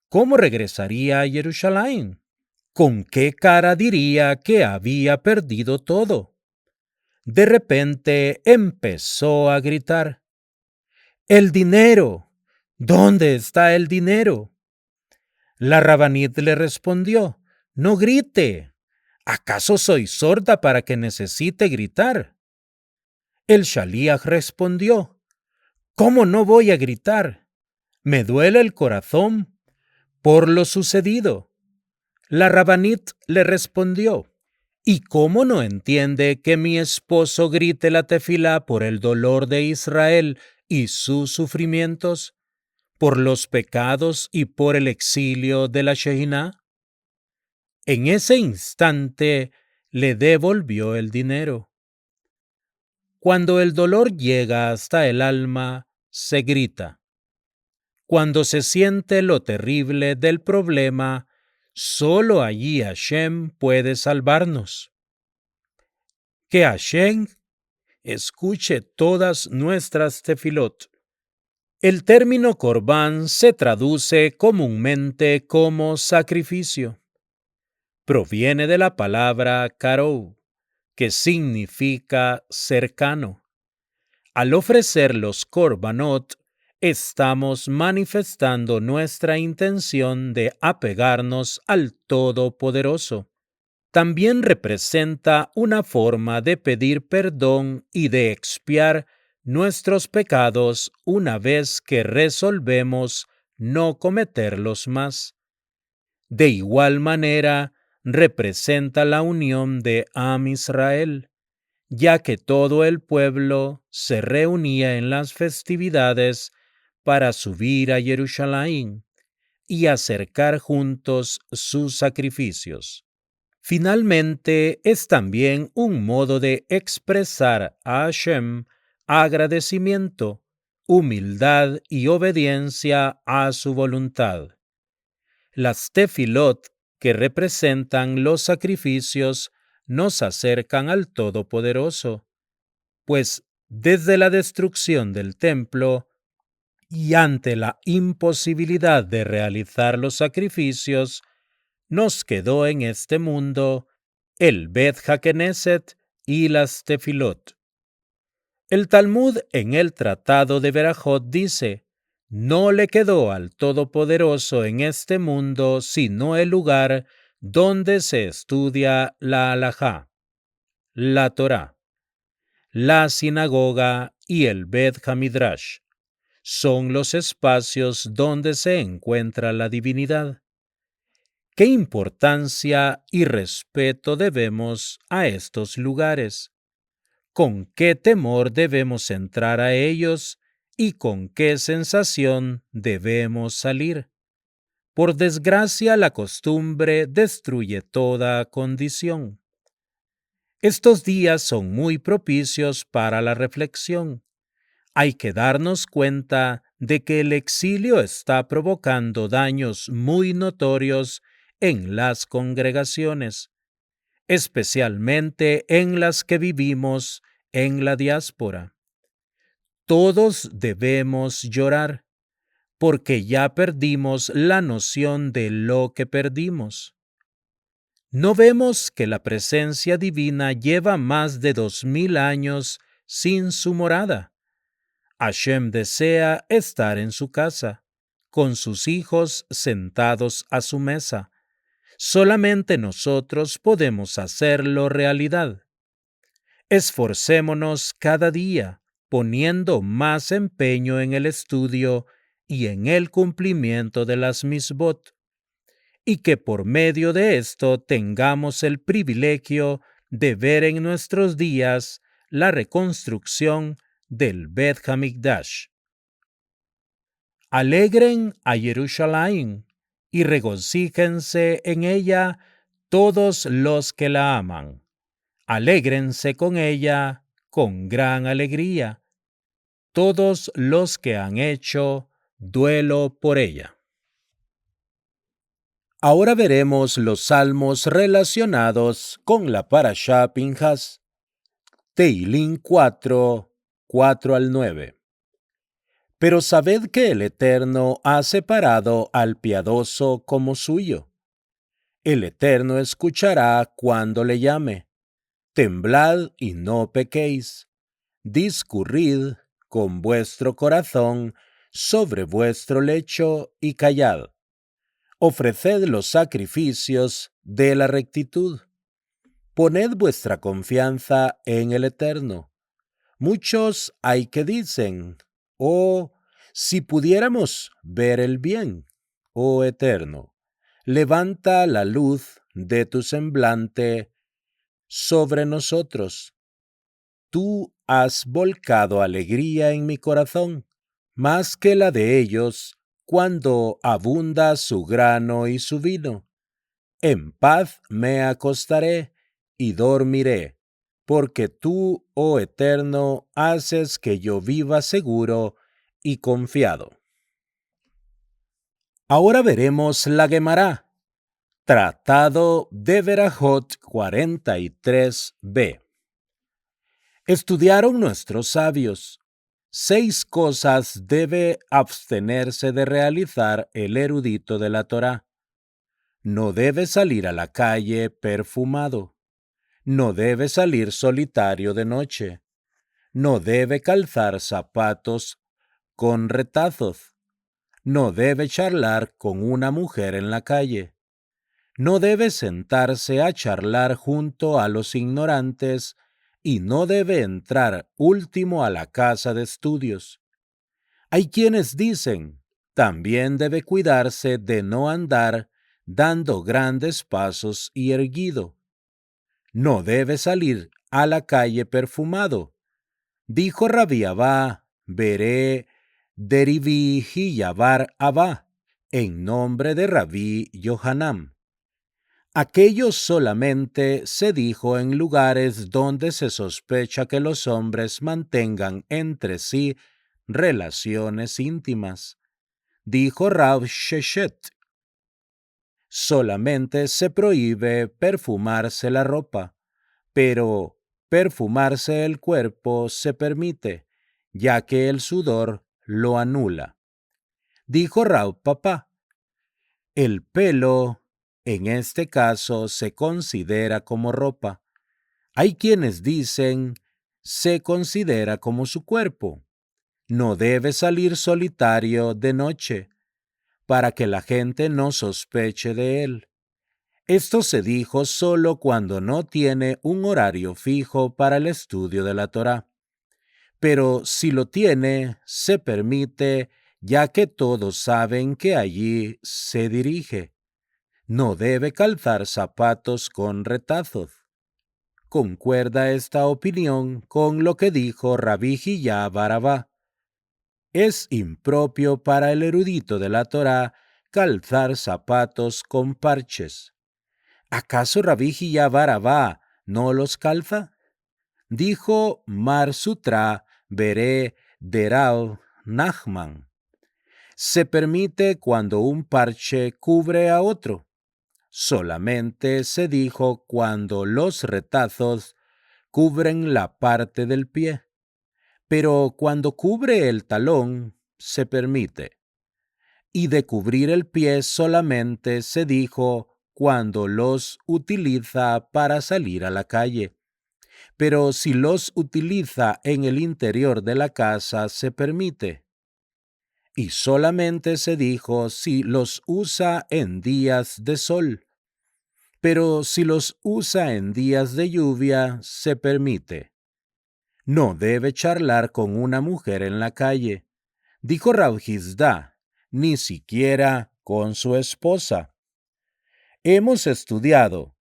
¿Cómo regresaría a Jerusalén? ¿Con qué cara diría que había perdido todo? De repente empezó a gritar: ¡el dinero! ¿Dónde está el dinero? La Rabanit le respondió: no grite. ¿Acaso soy sorda para que necesite gritar? El shaliach respondió: ¿cómo no voy a gritar? Me duele el corazón por lo sucedido. La Rabanit le respondió: ¿y cómo no entiende que mi esposo grite la tefilá por el dolor de Israel y sus sufrimientos, por los pecados y por el exilio de la Shehinah? En ese instante le devolvió el dinero. Cuando el dolor llega hasta el alma, se grita. Cuando se siente lo terrible del problema, solo allí Hashem puede salvarnos. Que Hashem escuche todas nuestras tefilot. El término corbán se traduce comúnmente como sacrificio. Proviene de la palabra karou, que significa cercano. Al ofrecer los korbanot, estamos manifestando nuestra intención de apegarnos al Todopoderoso. También representa una forma de pedir perdón y de expiar nuestros pecados una vez que resolvemos no cometerlos más. De igual manera, representa la unión de Am Israel, ya que todo el pueblo se reunía en las festividades para subir a Jerusalén y acercar juntos sus sacrificios. Finalmente, es también un modo de expresar a Hashem agradecimiento, humildad y obediencia a su voluntad. Las tefilot, que representan los sacrificios, nos acercan al Todopoderoso, pues desde la destrucción del templo y ante la imposibilidad de realizar los sacrificios, nos quedó en este mundo el Bet HaKnesset y las tefilot. El Talmud en el Tratado de Berajot dice: no le quedó al Todopoderoso en este mundo sino el lugar donde se estudia la Halajá, la Torá, la sinagoga y el Bet HaMidrash. Son los espacios donde se encuentra la divinidad. ¿Qué importancia y respeto debemos a estos lugares? ¿Con qué temor debemos entrar a ellos y con qué sensación debemos salir? Por desgracia, la costumbre destruye toda condición. Estos días son muy propicios para la reflexión. Hay que darnos cuenta de que el exilio está provocando daños muy notorios en las congregaciones, especialmente en las que vivimos en la diáspora. Todos debemos llorar, porque ya perdimos la noción de lo que perdimos. ¿No vemos que la presencia divina lleva más de 2000 años sin su morada? Hashem desea estar en su casa, con sus hijos sentados a su mesa. Solamente nosotros podemos hacerlo realidad. Esforcémonos cada día, poniendo más empeño en el estudio y en el cumplimiento de las misbot, y que por medio de esto tengamos el privilegio de ver en nuestros días la reconstrucción del Bet HaMikdash. Alegren a Jerusalén y regocíjense en ella todos los que la aman. Alégrense con ella con gran alegría, todos los que han hecho duelo por ella. Ahora veremos los salmos relacionados con la Parashá Pinhas. Teilín 4, 4 al 9. Pero sabed que el Eterno ha separado al piadoso como suyo. El Eterno escuchará cuando le llame. Temblad y no pequéis. Discurrid con vuestro corazón sobre vuestro lecho y callad. Ofreced los sacrificios de la rectitud. Poned vuestra confianza en el Eterno. Muchos hay que dicen: oh, si pudiéramos ver el bien, oh Eterno, levanta la luz de tu semblante sobre nosotros. Tú has volcado alegría en mi corazón, más que la de ellos, cuando abunda su grano y su vino. En paz me acostaré y dormiré, porque tú, oh Eterno, haces que yo viva seguro y confiado. Ahora veremos la Guemará, Tratado de Berajot 43b. Estudiaron nuestros sabios: 6 cosas debe abstenerse de realizar el erudito de la Torá. No debe salir a la calle perfumado. No debe salir solitario de noche. No debe calzar zapatos con retazos. No debe charlar con una mujer en la calle. No debe sentarse a charlar junto a los ignorantes y no debe entrar último a la casa de estudios. Hay quienes dicen, también debe cuidarse de no andar dando grandes pasos y erguido. No debe salir a la calle perfumado. Dijo Rabí Abba, veré deriví Hiyabar Abba, en nombre de Rabí Yohanam. Aquello solamente se dijo en lugares donde se sospecha que los hombres mantengan entre sí relaciones íntimas. Dijo Rav Sheshet, solamente se prohíbe perfumarse la ropa, pero perfumarse el cuerpo se permite, ya que el sudor lo anula. Dijo Rav Papá, el pelo, en este caso, se considera como ropa. Hay quienes dicen, se considera como su cuerpo. No debe salir solitario de noche, para que la gente no sospeche de él. Esto se dijo solo cuando no tiene un horario fijo para el estudio de la Torá. Pero si lo tiene, se permite, ya que todos saben que allí se dirige. No debe calzar zapatos con retazos. Concuerda esta opinión con lo que dijo Rabí Hiyá bar Abba. Es impropio para el erudito de la Torá calzar zapatos con parches. ¿Acaso Rabí Hiyá bar Abba no los calza? Dijo Mar Sutra Beré Derav Nachman. Se permite cuando un parche cubre a otro. Solamente se dijo cuando los retazos cubren la parte del pie, pero cuando cubre el talón se permite. Y de cubrir el pie solamente se dijo cuando los utiliza para salir a la calle. Pero si los utiliza en el interior de la casa se permite. Y solamente se dijo si los usa en días de sol. Pero si los usa en días de lluvia, se permite. No debe charlar con una mujer en la calle, dijo Rav Hizda, ni siquiera con su esposa. Hemos estudiado,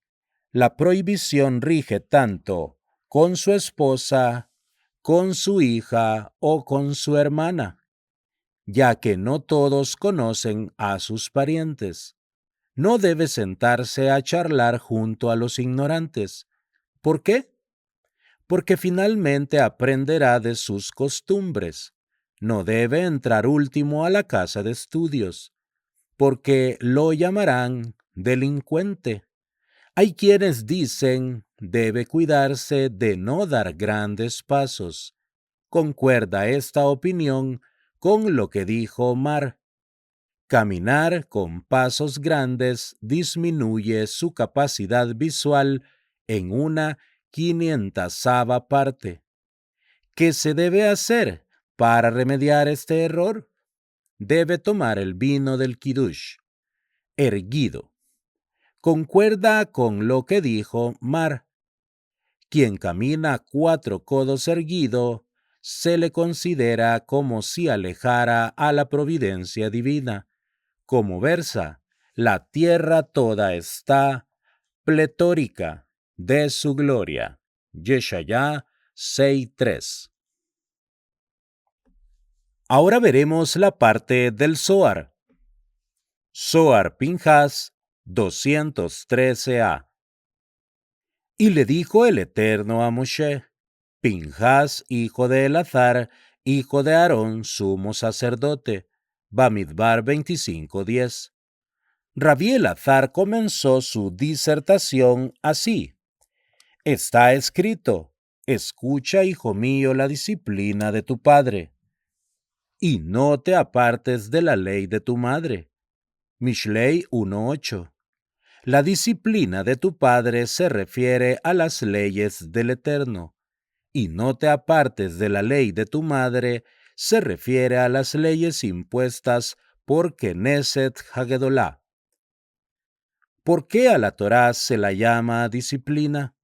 la prohibición rige tanto con su esposa, con su hija o con su hermana, ya que no todos conocen a sus parientes. No debe sentarse a charlar junto a los ignorantes. ¿Por qué? Porque finalmente aprenderá de sus costumbres. No debe entrar último a la casa de estudios, porque lo llamarán delincuente. Hay quienes dicen, debe cuidarse de no dar grandes pasos. Concuerda esta opinión con lo que dijo Mar. Caminar con pasos grandes disminuye su capacidad visual en una 500ª parte. ¿Qué se debe hacer para remediar este error? Debe tomar el vino del Kiddush, erguido. Concuerda con lo que dijo Mar. Quien camina 4 codos erguido se le considera como si alejara a la providencia divina. Como versa, la tierra toda está pletórica de su gloria. Yeshayá 6:3. Ahora veremos la parte del Zohar. Zohar Pinjas 213a. Y le dijo el Eterno a Moshe, Pinjas, hijo de Elazar, hijo de Aarón, sumo sacerdote. Bamidbar 25:10. Rabí Elazar comenzó su disertación así. Está escrito, escucha, hijo mío, la disciplina de tu padre, y no te apartes de la ley de tu madre. Mishlei 1:8. La disciplina de tu padre se refiere a las leyes del Eterno, y no te apartes de la ley de tu madre se refiere a las leyes impuestas por Knesset Hagedolá. ¿Por qué a la Torá se la llama disciplina?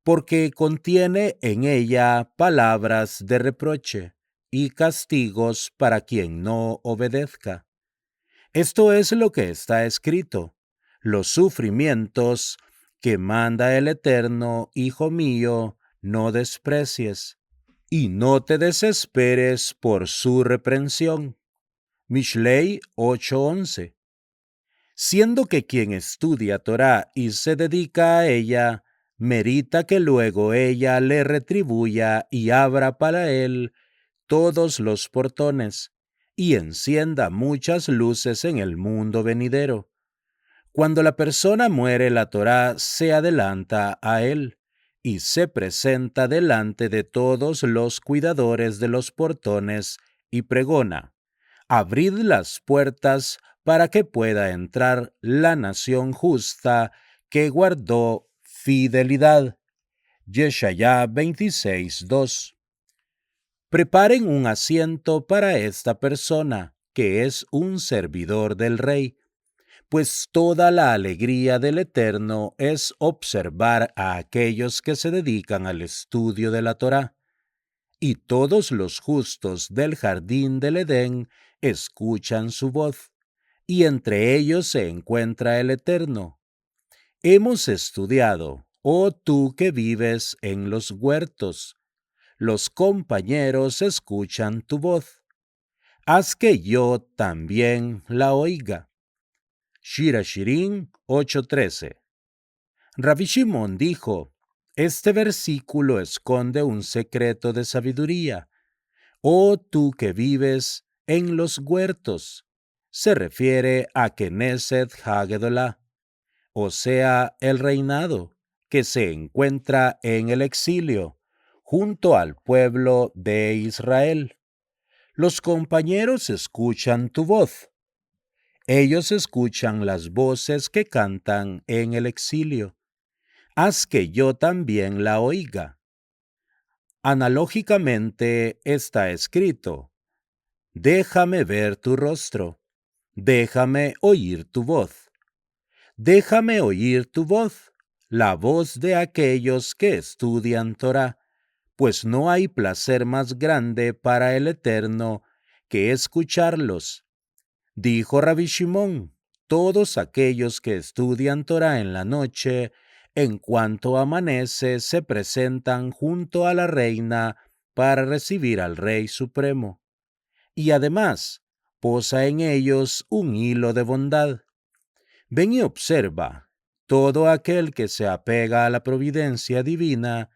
porque contiene en ella palabras de reproche y castigos para quien no obedezca. Esto es lo que está escrito: los sufrimientos que manda el Eterno, hijo mío, no desprecies, y no te desesperes por su reprensión. Mishlei 8:11. Siendo que quien estudia Torá y se dedica a ella, merita que luego ella le retribuya y abra para él todos los portones y encienda muchas luces en el mundo venidero. Cuando la persona muere, la Torá se adelanta a él y se presenta delante de todos los cuidadores de los portones y pregona: abrid las puertas para que pueda entrar la nación justa que guardó fidelidad. Yeshayá 26:2. Preparen un asiento para esta persona, que es un servidor del rey, pues toda la alegría del Eterno es observar a aquellos que se dedican al estudio de la Torá. Y todos los justos del jardín del Edén escuchan su voz, y entre ellos se encuentra el Eterno. Hemos estudiado, oh tú que vives en los huertos, los compañeros escuchan tu voz. Haz que yo también la oiga. Shira Shirin 8:13. Rabbi Shimon dijo: este versículo esconde un secreto de sabiduría. Oh tú que vives en los huertos, se refiere a Knesset Hagedolá, o sea, el reinado, que se encuentra en el exilio, junto al pueblo de Israel. Los compañeros escuchan tu voz. Ellos escuchan las voces que cantan en el exilio. Haz que yo también la oiga. Analógicamente está escrito: déjame ver tu rostro, déjame oír tu voz. Déjame oír tu voz, la voz de aquellos que estudian Torá, pues no hay placer más grande para el Eterno que escucharlos. Dijo Rabbi Shimon: todos aquellos que estudian Torá en la noche, en cuanto amanece, se presentan junto a la reina para recibir al Rey Supremo. Y además, posa en ellos un hilo de bondad. Ven y observa: todo aquel que se apega a la providencia divina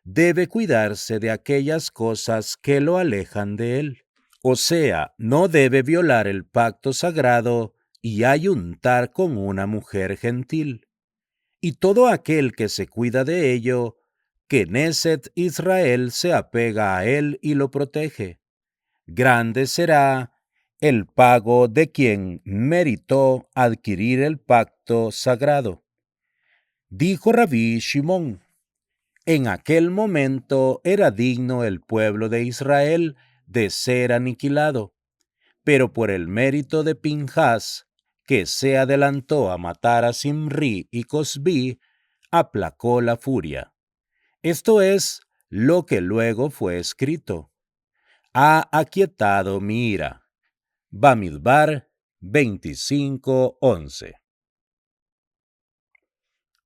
debe cuidarse de aquellas cosas que lo alejan de él. O sea, no debe violar el pacto sagrado y ayuntar con una mujer gentil. Y todo aquel que se cuida de ello, Knesset Israel se apega a él y lo protege. Grande será el pago de quien meritó adquirir el pacto sagrado. Dijo Rabí Shimón: en aquel momento era digno el pueblo de Israel de ser aniquilado, pero por el mérito de Pinjas, que se adelantó a matar a Simri y Cosbi, aplacó la furia. Esto es lo que luego fue escrito: ha aquietado mi ira. Bamidbar 25:11.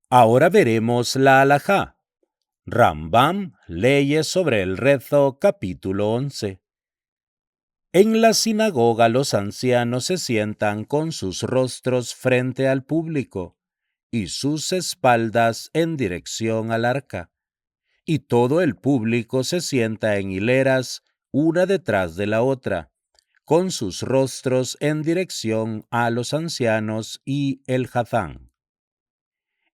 Ahora veremos la halajá. Rambam, Leyes sobre el rezo, capítulo 11. En la sinagoga los ancianos se sientan con sus rostros frente al público y sus espaldas en dirección al arca, y todo el público se sienta en hileras, una detrás de la otra, con sus rostros en dirección a los ancianos y el Hazán.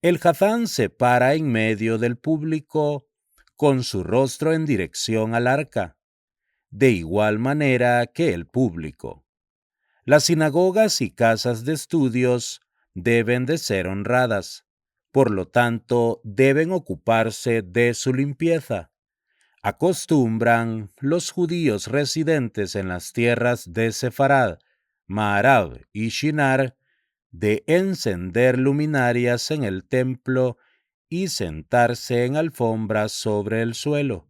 El Hazán se para en medio del público, con su rostro en dirección al arca, de igual manera que el público. Las sinagogas y casas de estudios deben de ser honradas, por lo tanto deben ocuparse de su limpieza. Acostumbran los judíos residentes en las tierras de Sefarad, Maharab y Shinar de encender luminarias en el templo y sentarse en alfombras sobre el suelo.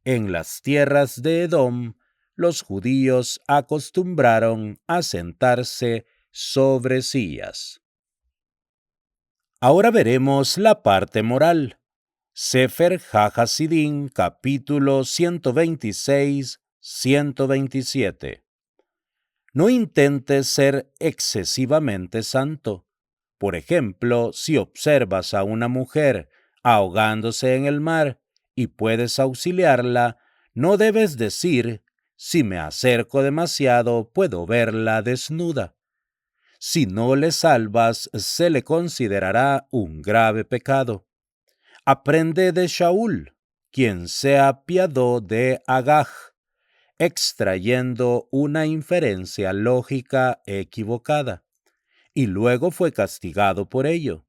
En las tierras de Edom, los judíos acostumbraron a sentarse sobre sillas. Ahora veremos la parte moral. Sefer HaHasidim, capítulo 126-127. No intentes ser excesivamente santo. Por ejemplo, si observas a una mujer ahogándose en el mar y puedes auxiliarla, no debes decir, si me acerco demasiado puedo verla desnuda. Si no le salvas, se le considerará un grave pecado. Aprende de Shaul, quien se apiadó de Agag, extrayendo una inferencia lógica equivocada, y luego fue castigado por ello.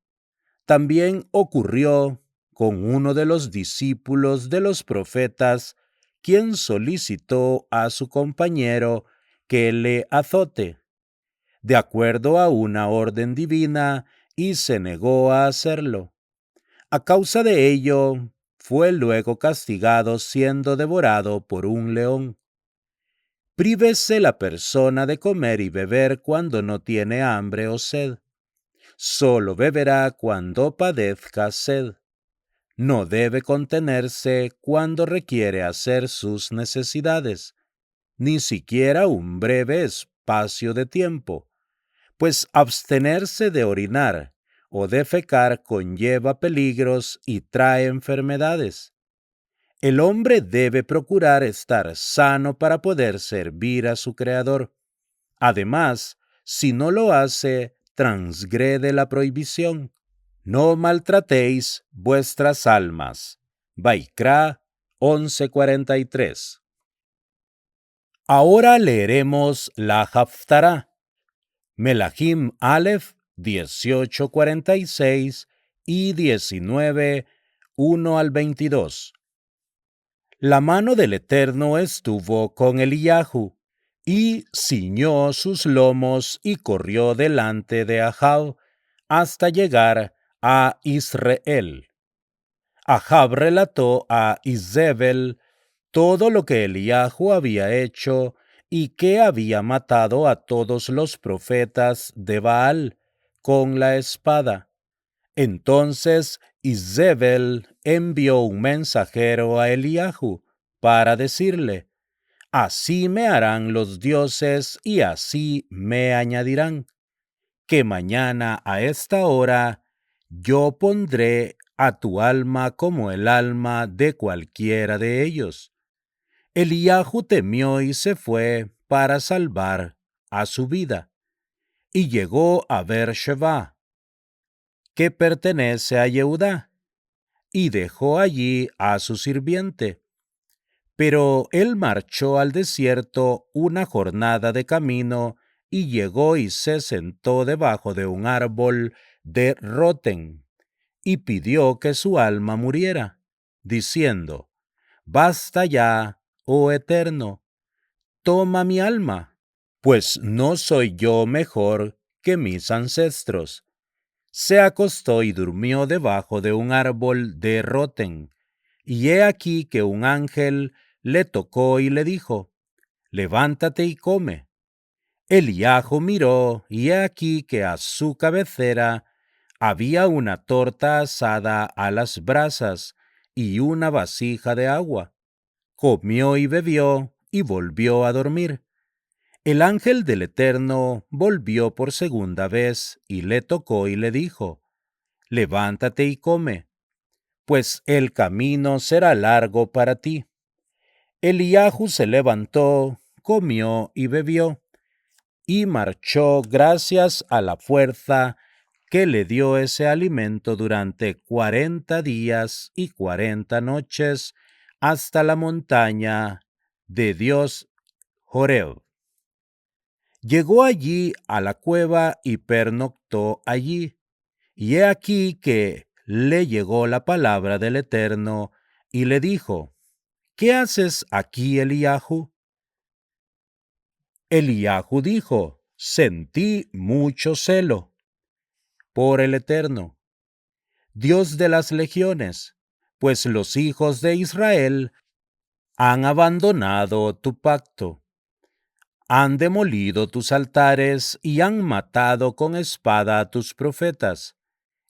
También ocurrió con uno de los discípulos de los profetas, quien solicitó a su compañero que le azote, de acuerdo a una orden divina, y se negó a hacerlo. A causa de ello, fue luego castigado siendo devorado por un león. Prívese la persona de comer y beber cuando no tiene hambre o sed. Solo beberá cuando padezca sed. No debe contenerse cuando requiere hacer sus necesidades, ni siquiera un breve espacio de tiempo, pues abstenerse de orinar o defecar conlleva peligros y trae enfermedades. El hombre debe procurar estar sano para poder servir a su Creador. Además, si no lo hace, transgrede la prohibición. No maltratéis vuestras almas. Vaikra 11:43. Ahora leeremos la Haftará. Melahim Aleph 18:46 y 19, 1 al 22. La mano del Eterno estuvo con Eliyahu, y ciñó sus lomos y corrió delante de Ahab hasta llegar a Israel. Ahab relató a Izebel todo lo que Eliyahu había hecho y que había matado a todos los profetas de Baal con la espada. Entonces Izebel envió un mensajero a Eliyahu para decirle: así me harán los dioses y así me añadirán, que mañana a esta hora yo pondré a tu alma como el alma de cualquiera de ellos. Eliyahu temió y se fue para salvar a su vida, y llegó a Beer-sheba, que pertenece a Yehudá, y dejó allí a su sirviente. Pero él marchó al desierto una jornada de camino y llegó y se sentó debajo de un árbol de roten y pidió que su alma muriera, diciendo: basta ya, oh Eterno, toma mi alma, pues no soy yo mejor que mis ancestros. Se acostó y durmió debajo de un árbol de roten, y he aquí que un ángel le tocó y le dijo: levántate y come. Eliyahu miró, y he aquí que a su cabecera había una torta asada a las brasas y una vasija de agua. Comió y bebió, y volvió a dormir. El ángel del Eterno volvió por segunda vez, y le tocó y le dijo: levántate y come, pues el camino será largo para ti. Eliyahu se levantó, comió y bebió, y marchó gracias a la fuerza que le dio ese alimento durante 40 días y 40 noches hasta la montaña de Dios Joreb. Llegó allí a la cueva y pernoctó allí. Y he aquí que le llegó la palabra del Eterno y le dijo: ¿qué haces aquí, Eliyahu? Eliyahu dijo: sentí mucho celo por el Eterno. Dios de las legiones, pues los hijos de Israel han abandonado tu pacto, han demolido tus altares y han matado con espada a tus profetas,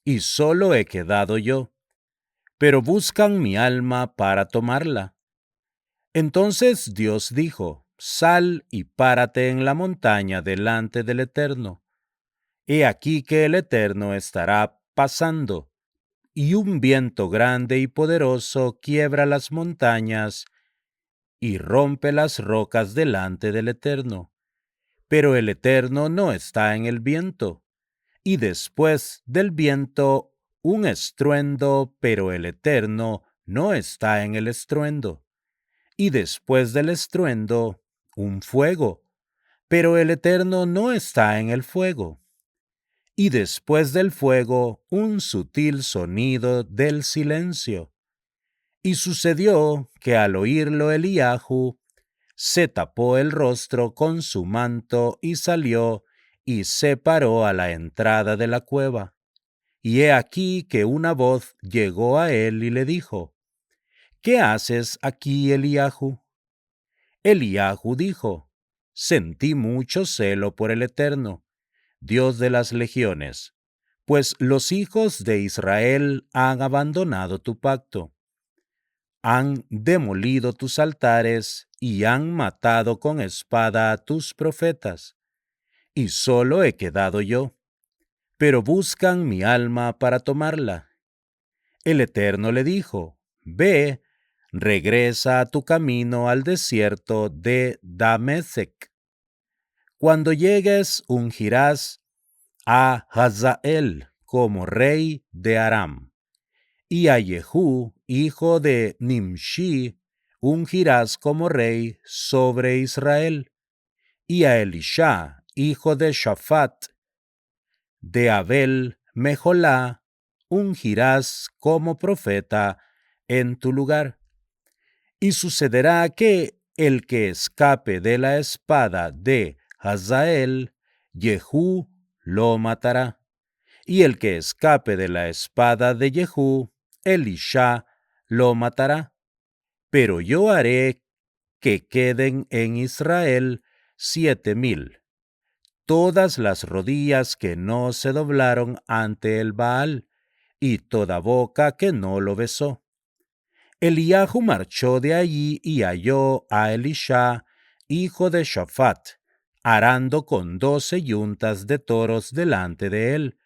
y solo he quedado yo, pero buscan mi alma para tomarla. Entonces Dios dijo: Sal y párate en la montaña delante del Eterno. He aquí que el Eterno estará pasando, y un viento grande y poderoso quiebra las montañas y rompe las rocas delante del Eterno. Pero el Eterno no está en el viento. Y después del viento un estruendo, pero el Eterno no está en el estruendo. Y después del estruendo un fuego, pero el Eterno no está en el fuego. Y después del fuego un sutil sonido del silencio. Y sucedió que al oírlo Eliahu se tapó el rostro con su manto y salió y se paró a la entrada de la cueva. Y he aquí que una voz llegó a él y le dijo: ¿Qué haces aquí, Eliahu? Eliahu dijo: Sentí mucho celo por el Eterno, Dios de las legiones, pues los hijos de Israel han abandonado tu pacto, han demolido tus altares y han matado con espada a tus profetas, y solo he quedado yo, pero buscan mi alma para tomarla. El Eterno le dijo: Ve, regresa a tu camino al desierto de Damesec. Cuando llegues, ungirás a Hazael como rey de Aram, y a Jehú, hijo de Nimshi, ungirás como rey sobre Israel, y a Elisha, hijo de Shaphat, de Abel Mejolá, ungirás como profeta en tu lugar. Y sucederá que el que escape de la espada de Hazael, Jehú lo matará, y el que escape de la espada de Jehú, Elisha lo matará. Pero yo haré que queden en Israel 7,000, todas las rodillas que no se doblaron ante el Baal, y toda boca que no lo besó. Eliahu marchó de allí y halló a Elisha, hijo de Shaphat, arando con 12 yuntas de toros delante de él,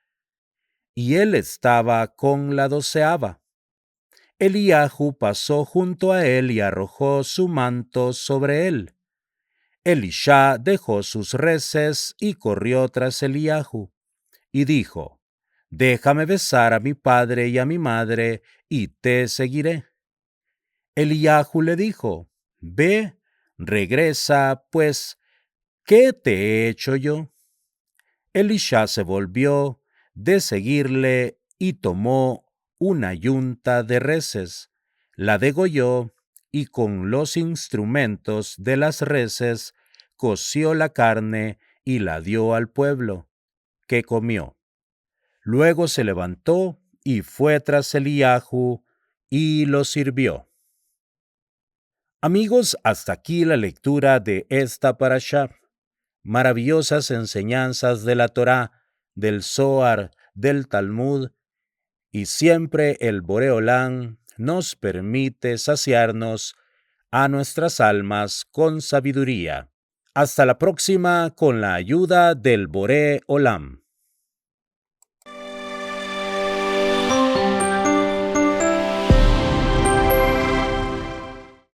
y él estaba con la 12ª. Eliahu pasó junto a él y arrojó su manto sobre él. Elisha dejó sus reses y corrió tras Eliahu, y dijo: Déjame besar a mi padre y a mi madre, y te seguiré. Eliahu le dijo: Ve, regresa, pues, ¿qué te he hecho yo? Elisha se volvió de seguirle y tomó una yunta de reses, la degolló y con los instrumentos de las reses coció la carne y la dio al pueblo, que comió. Luego se levantó y fue tras Eliahu y lo sirvió. Amigos, hasta aquí la lectura de esta parashá. Maravillosas enseñanzas de la Torá, del Zohar, del Talmud, y siempre el Boré Olam nos permite saciarnos a nuestras almas con sabiduría. Hasta la próxima con la ayuda del Boré Olam.